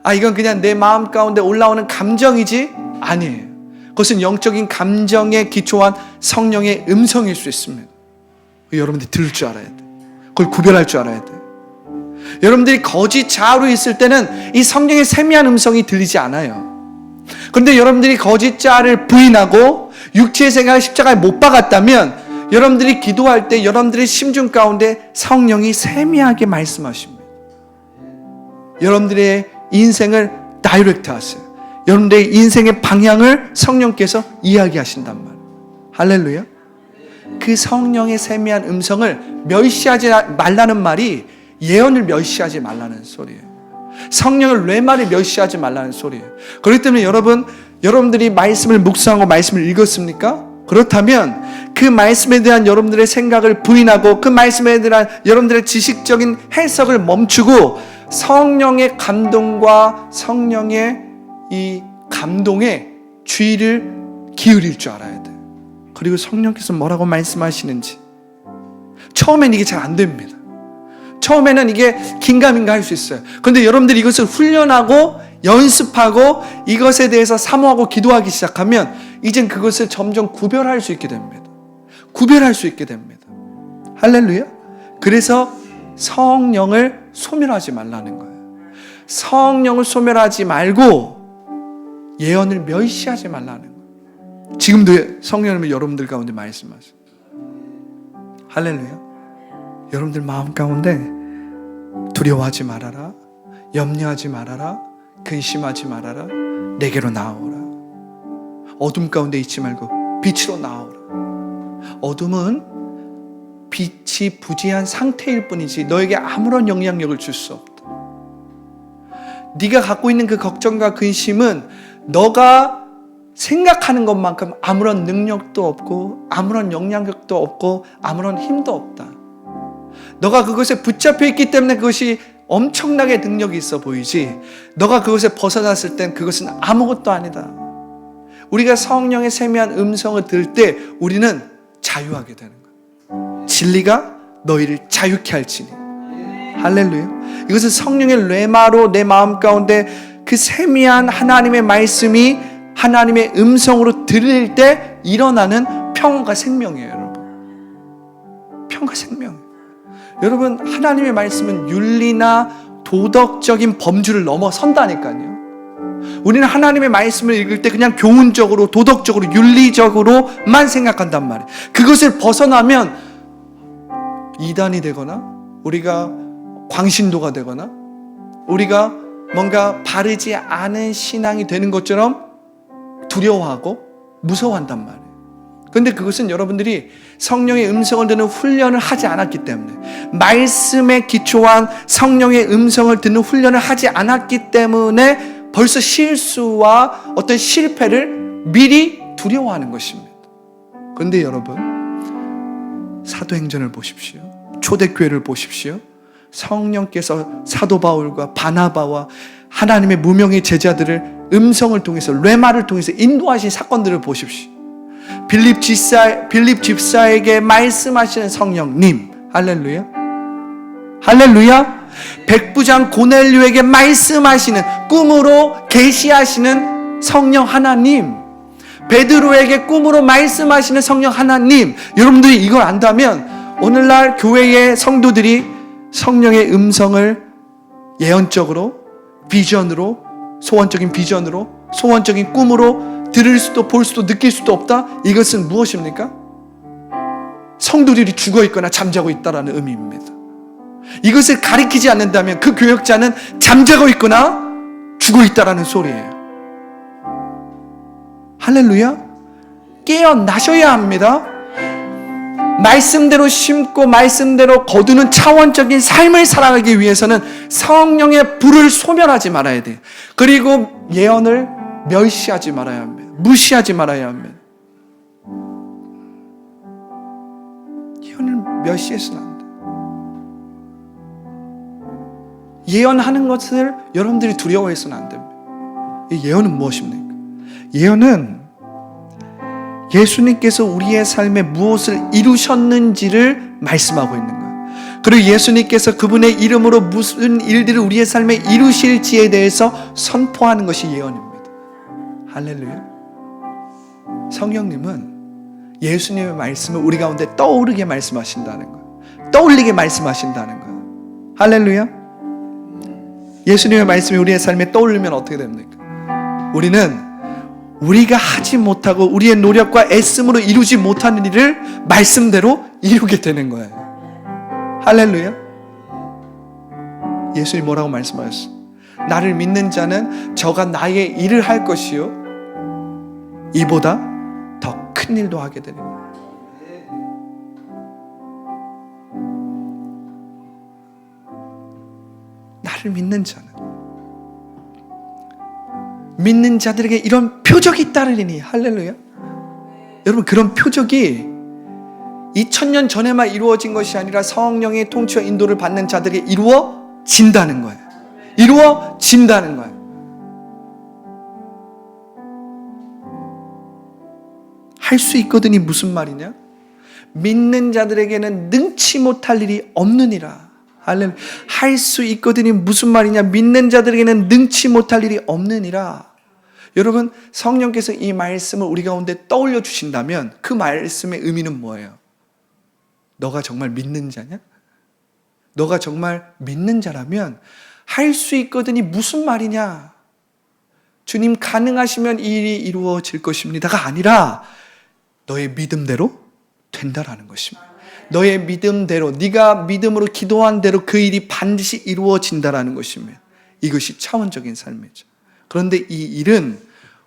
S1: 아, 이건 그냥 내 마음 가운데 올라오는 감정이지. 아니에요. 그것은 영적인 감정에 기초한 성령의 음성일 수 있습니다. 여러분들이 들을 줄 알아야 돼. 그걸 구별할 줄 알아야 돼. 여러분들이 거짓 자아로 있을 때는 이 성령의 세미한 음성이 들리지 않아요. 그런데 여러분들이 거짓 자아를 부인하고 육체의 생각을 십자가에 못 박았다면 여러분들이 기도할 때 여러분들의 심중 가운데 성령이 세미하게 말씀하십니다. 여러분들의 인생을 다이렉트 하세요. 여러분들의 인생의 방향을 성령께서 이야기하신단 말이에요. 할렐루야. 그 성령의 세미한 음성을 멸시하지 말라는 말이 예언을 멸시하지 말라는 소리예요. 성령의 뇌말을 멸시하지 말라는 소리예요. 그렇기 때문에 여러분들이 말씀을 묵상하고 말씀을 읽었습니까? 그렇다면 그 말씀에 대한 여러분들의 생각을 부인하고 그 말씀에 대한 여러분들의 지식적인 해석을 멈추고 성령의 감동과 성령의 이 감동에 주의를 기울일 줄 알아야 돼요. 그리고 성령께서 뭐라고 말씀하시는지. 처음엔 이게 잘 안 됩니다. 처음에는 이게 긴가민가 할 수 있어요. 그런데 여러분들이 이것을 훈련하고 연습하고 이것에 대해서 사모하고 기도하기 시작하면 이젠 그것을 점점 구별할 수 있게 됩니다. 구별할 수 있게 됩니다. 할렐루야. 그래서 성령을 소멸하지 말라는 거예요. 성령을 소멸하지 말고 예언을 멸시하지 말라는 거예요. 지금도 성령님이 여러분들 가운데 말씀하세요. 할렐루야. 여러분들 마음 가운데 두려워하지 말아라, 염려하지 말아라, 근심하지 말아라, 내게로 나오라. 어둠 가운데 있지 말고 빛으로 나오라. 어둠은 빛이 부재한 상태일 뿐이지 너에게 아무런 영향력을 줄 수 없다. 네가 갖고 있는 그 걱정과 근심은 너가 생각하는 것만큼 아무런 능력도 없고 아무런 영향력도 없고 아무런 힘도 없다. 너가 그것에 붙잡혀 있기 때문에 그것이 엄청나게 능력이 있어 보이지, 너가 그것에 벗어났을 땐 그것은 아무것도 아니다. 우리가 성령의 세미한 음성을 들을 때 우리는 자유하게 되는 거야. 진리가 너희를 자유케 할지니. 할렐루야. 이것은 성령의 뇌마로 내 마음 가운데 그 세미한 하나님의 말씀이 하나님의 음성으로 들릴 때 일어나는 평안과 생명이에요, 여러분. 평안과 생명. 여러분, 하나님의 말씀은 윤리나 도덕적인 범주를 넘어선다니까요. 우리는 하나님의 말씀을 읽을 때 그냥 교훈적으로, 도덕적으로, 윤리적으로만 생각한단 말이에요. 그것을 벗어나면 이단이 되거나 우리가 광신도가 되거나 우리가 뭔가 바르지 않은 신앙이 되는 것처럼 두려워하고 무서워한단 말이에요. 그런데 그것은 여러분들이 성령의 음성을 듣는 훈련을 하지 않았기 때문에, 말씀에 기초한 성령의 음성을 듣는 훈련을 하지 않았기 때문에 벌써 실수와 어떤 실패를 미리 두려워하는 것입니다. 그런데 여러분, 사도행전을 보십시오. 초대교회를 보십시오. 성령께서 사도 바울과 바나바와 하나님의 무명의 제자들을 음성을 통해서, 뇌마를 통해서 인도하신 사건들을 보십시오. 빌립 집사에게 말씀하시는 성령님. 할렐루야. 할렐루야. 백부장 고넬료에게 말씀하시는, 꿈으로 계시하시는 성령 하나님. 베드로에게 꿈으로 말씀하시는 성령 하나님. 여러분들이 이걸 안다면 오늘날 교회의 성도들이 성령의 음성을 예언적으로, 비전으로, 소원적인 비전으로, 소원적인 꿈으로 들을 수도 볼 수도 느낄 수도 없다? 이것은 무엇입니까? 성도들이 죽어 있거나 잠자고 있다라는 의미입니다. 이것을 가리키지 않는다면 그 교역자는 잠자고 있거나 죽어 있다라는 소리예요. 할렐루야. 깨어나셔야 합니다. 말씀대로 심고 말씀대로 거두는 차원적인 삶을 살아가기 위해서는 성령의 불을 소멸하지 말아야 돼요. 그리고 예언을 멸시하지 말아야 합니다. 무시하지 말아야 합니다. 예언을 멸시해서는 안 돼. 예언하는 것을 여러분들이 두려워해서는 안 됩니다. 이 예언은 무엇입니까? 예언은 예수님께서 우리의 삶에 무엇을 이루셨는지를 말씀하고 있는 거예요. 그리고 예수님께서 그분의 이름으로 무슨 일들을 우리의 삶에 이루실지에 대해서 선포하는 것이 예언입니다. 할렐루야. 성령님은 예수님의 말씀을 우리 가운데 떠오르게 말씀하신다는 거예요. 떠올리게 말씀하신다는 거예요. 할렐루야. 예수님의 말씀이 우리의 삶에 떠오르면 어떻게 됩니까? 우리는 우리가 하지 못하고 우리의 노력과 애씀으로 이루지 못하는 일을 말씀대로 이루게 되는 거예요. 할렐루야. 예수님 뭐라고 말씀하셨어? 나를 믿는 자는 저가 나의 일을 할 것이요 이보다 더 큰 일도 하게 되는 거예요. 나를 믿는 자는, 믿는 자들에게 이런 표적이 따르리니. 할렐루야. 여러분, 그런 표적이 2000년 전에만 이루어진 것이 아니라 성령의 통치와 인도를 받는 자들에게 이루어진다는 거예요. 이루어진다는 거예요. 할 수 있거든이 무슨 말이냐? 믿는 자들에게는 능치 못할 일이 없느니라. 할렐루야. 할 수 있거든이 무슨 말이냐? 믿는 자들에게는 능치 못할 일이 없느니라. 여러분, 성령께서 이 말씀을 우리 가운데 떠올려 주신다면 그 말씀의 의미는 뭐예요? 너가 정말 믿는 자냐? 너가 정말 믿는 자라면 할 수 있거든이 무슨 말이냐? 주님 가능하시면 이 일이 이루어질 것입니다가 아니라 너의 믿음대로 된다라는 것입니다. 너의 믿음대로, 네가 믿음으로 기도한 대로 그 일이 반드시 이루어진다라는 것입니다. 이것이 차원적인 삶이죠. 그런데 이 일은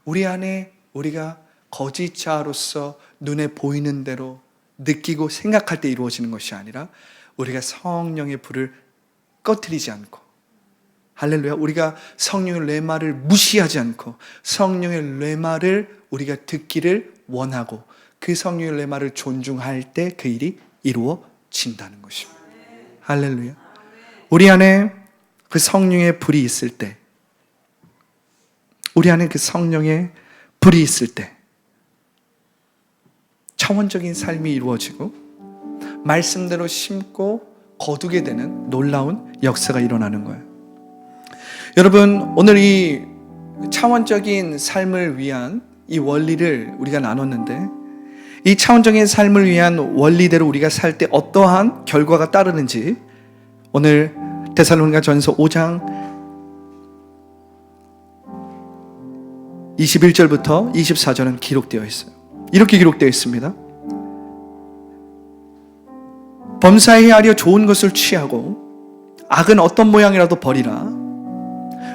S1: 우리 안에 우리가 거짓자로서 눈에 보이는 대로 느끼고 생각할 때 이루어지는 것이 아니라 우리가 성령의 불을 꺼트리지 않고, 할렐루야, 우리가 성령의 뢰마를 무시하지 않고 성령의 뢰마를 우리가 듣기를 원하고 그 성령의 뢰마를 존중할 때 그 일이 이루어진다는 것입니다. 할렐루야. 우리 안에 그 성령의 불이 있을 때, 우리 안에 그 성령의 불이 있을 때 차원적인 삶이 이루어지고 말씀대로 심고 거두게 되는 놀라운 역사가 일어나는 거예요. 여러분, 오늘 이 차원적인 삶을 위한 이 원리를 우리가 나눴는데, 이 차원적인 삶을 위한 원리대로 우리가 살 때 어떠한 결과가 따르는지 오늘 데살로니가전서 5장 21절부터 24절은 기록되어 있어요. 이렇게 기록되어 있습니다. 범사에 하려 좋은 것을 취하고 악은 어떤 모양이라도 버리라.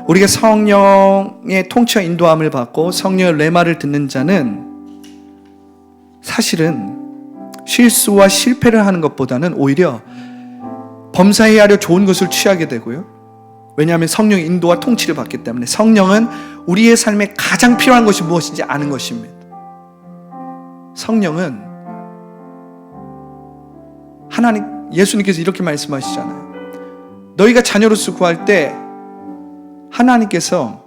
S1: 우리가 성령의 통치와 인도함을 받고 성령의 뢰마를 듣는 자는 사실은 실수와 실패를 하는 것보다는 오히려 범사에 하려 좋은 것을 취하게 되고요. 왜냐하면 성령의 인도와 통치를 받기 때문에. 성령은 우리의 삶에 가장 필요한 것이 무엇인지 아는 것입니다. 성령은 하나님, 예수님께서 이렇게 말씀하시잖아요. 너희가 자녀로서 구할 때 하나님께서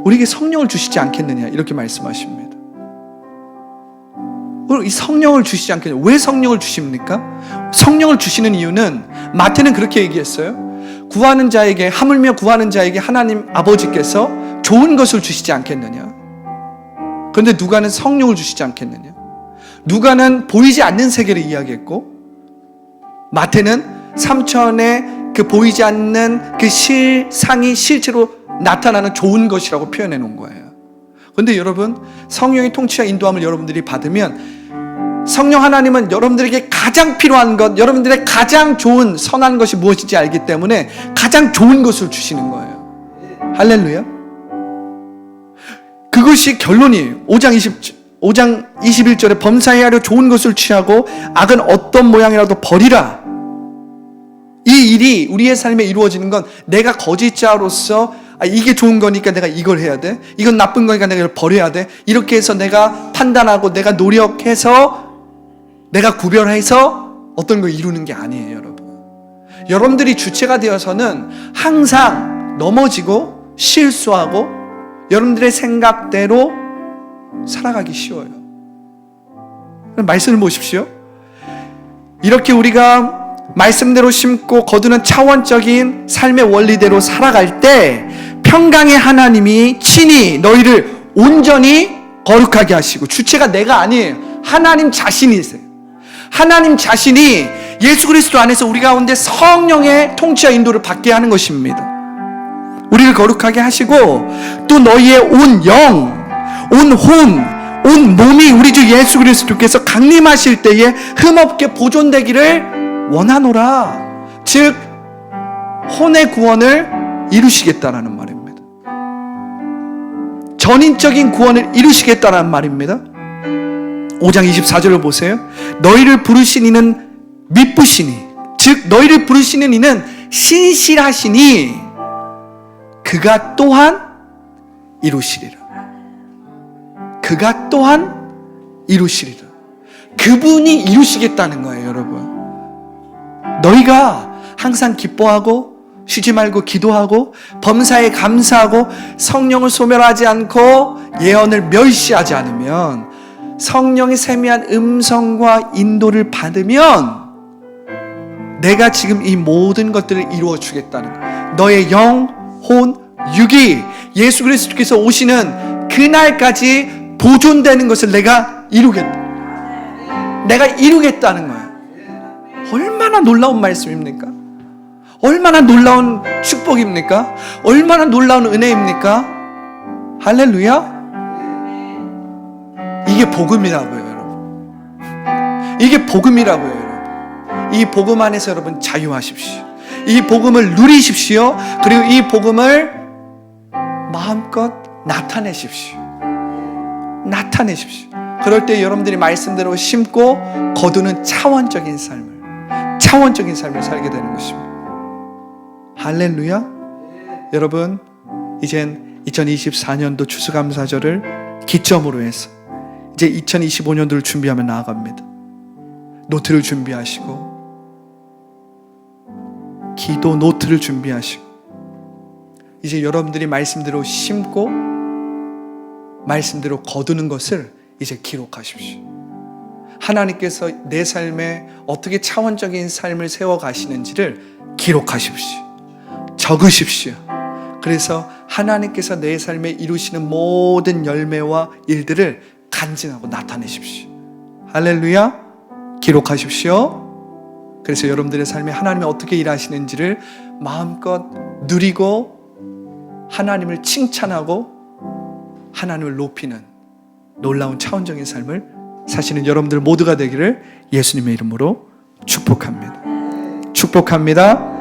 S1: 우리에게 성령을 주시지 않겠느냐 이렇게 말씀하십니다. 이 성령을 주시지 않겠느냐. 왜 성령을 주십니까? 성령을 주시는 이유는 마태는 그렇게 얘기했어요. 구하는 자에게, 하물며 구하는 자에게 하나님 아버지께서 좋은 것을 주시지 않겠느냐. 그런데 누가는 성령을 주시지 않겠느냐. 누가는 보이지 않는 세계를 이야기했고 마태는 삼천의 그 보이지 않는 그 실상이 실제로 나타나는 좋은 것이라고 표현해 놓은 거예요. 그런데 여러분, 성령의 통치와 인도함을 여러분들이 받으면 성령 하나님은 여러분들에게 가장 필요한 것, 여러분들의 가장 좋은 선한 것이 무엇인지 알기 때문에 가장 좋은 것을 주시는 거예요. 할렐루야. 그것이 결론이에요. 5장 21절에 범사에 하려 좋은 것을 취하고 악은 어떤 모양이라도 버리라. 이 일이 우리의 삶에 이루어지는 건 내가 거짓자로서 이게 좋은 거니까 내가 이걸 해야 돼, 이건 나쁜 거니까 내가 이걸 버려야 돼, 이렇게 해서 내가 판단하고 내가 노력해서 내가 구별해서 어떤 걸 이루는 게 아니에요. 여러분, 여러분들이 주체가 되어서는 항상 넘어지고 실수하고 여러분들의 생각대로 살아가기 쉬워요. 말씀을 보십시오. 이렇게 우리가 말씀대로 심고 거두는 차원적인 삶의 원리대로 살아갈 때 평강의 하나님이 친히 너희를 온전히 거룩하게 하시고, 주체가 내가 아니에요. 하나님 자신이세요. 하나님 자신이 예수 그리스도 안에서 우리 가운데 성령의 통치와 인도를 받게 하는 것입니다. 우리를 거룩하게 하시고, 또 너희의 온 영, 온 혼, 온 몸이 우리 주 예수 그리스도께서 강림하실 때에 흠없게 보존되기를 원하노라. 즉 혼의 구원을 이루시겠다라는 말입니다. 전인적인 구원을 이루시겠다라는 말입니다. 5장 24절을 보세요. 너희를 부르신 이는 미쁘시니, 즉 너희를 부르시는 이는 신실하시니 그가 또한 이루시리라. 그가 또한 이루시리라. 그분이 이루시겠다는 거예요, 여러분. 너희가 항상 기뻐하고 쉬지 말고 기도하고 범사에 감사하고 성령을 소멸하지 않고 예언을 멸시하지 않으면, 성령의 세미한 음성과 인도를 받으면 내가 지금 이 모든 것들을 이루어 주겠다는 거예요. 너의 영, 혼, 육이 예수 그리스도께서 오시는 그날까지 보존되는 것을 내가 이루겠다. 내가 이루겠다는 거예요. 얼마나 놀라운 말씀입니까? 얼마나 놀라운 축복입니까? 얼마나 놀라운 은혜입니까? 할렐루야. 이게 복음이라고요, 여러분. 이게 복음이라고요, 여러분. 이 복음 안에서 여러분 자유하십시오. 이 복음을 누리십시오. 그리고 이 복음을 마음껏 나타내십시오. 나타내십시오. 그럴 때 여러분들이 말씀대로 심고 거두는 차원적인 삶을 살게 되는 것입니다. 할렐루야. 여러분, 이젠 2024년도 추수감사절을 기점으로 해서 이제 2025년도를 준비하며 나아갑니다. 노트를 준비하시고, 기도 노트를 준비하시고, 이제 여러분들이 말씀대로 심고 말씀대로 거두는 것을 이제 기록하십시오. 하나님께서 내 삶에 어떻게 차원적인 삶을 세워가시는지를 기록하십시오. 적으십시오. 그래서 하나님께서 내 삶에 이루시는 모든 열매와 일들을 간증하고 나타내십시오. 할렐루야. 기록하십시오. 그래서 여러분들의 삶에 하나님이 어떻게 일하시는지를 마음껏 누리고 하나님을 칭찬하고 하나님을 높이는 놀라운 차원적인 삶을 사시는 여러분들 모두가 되기를 예수님의 이름으로 축복합니다. 축복합니다.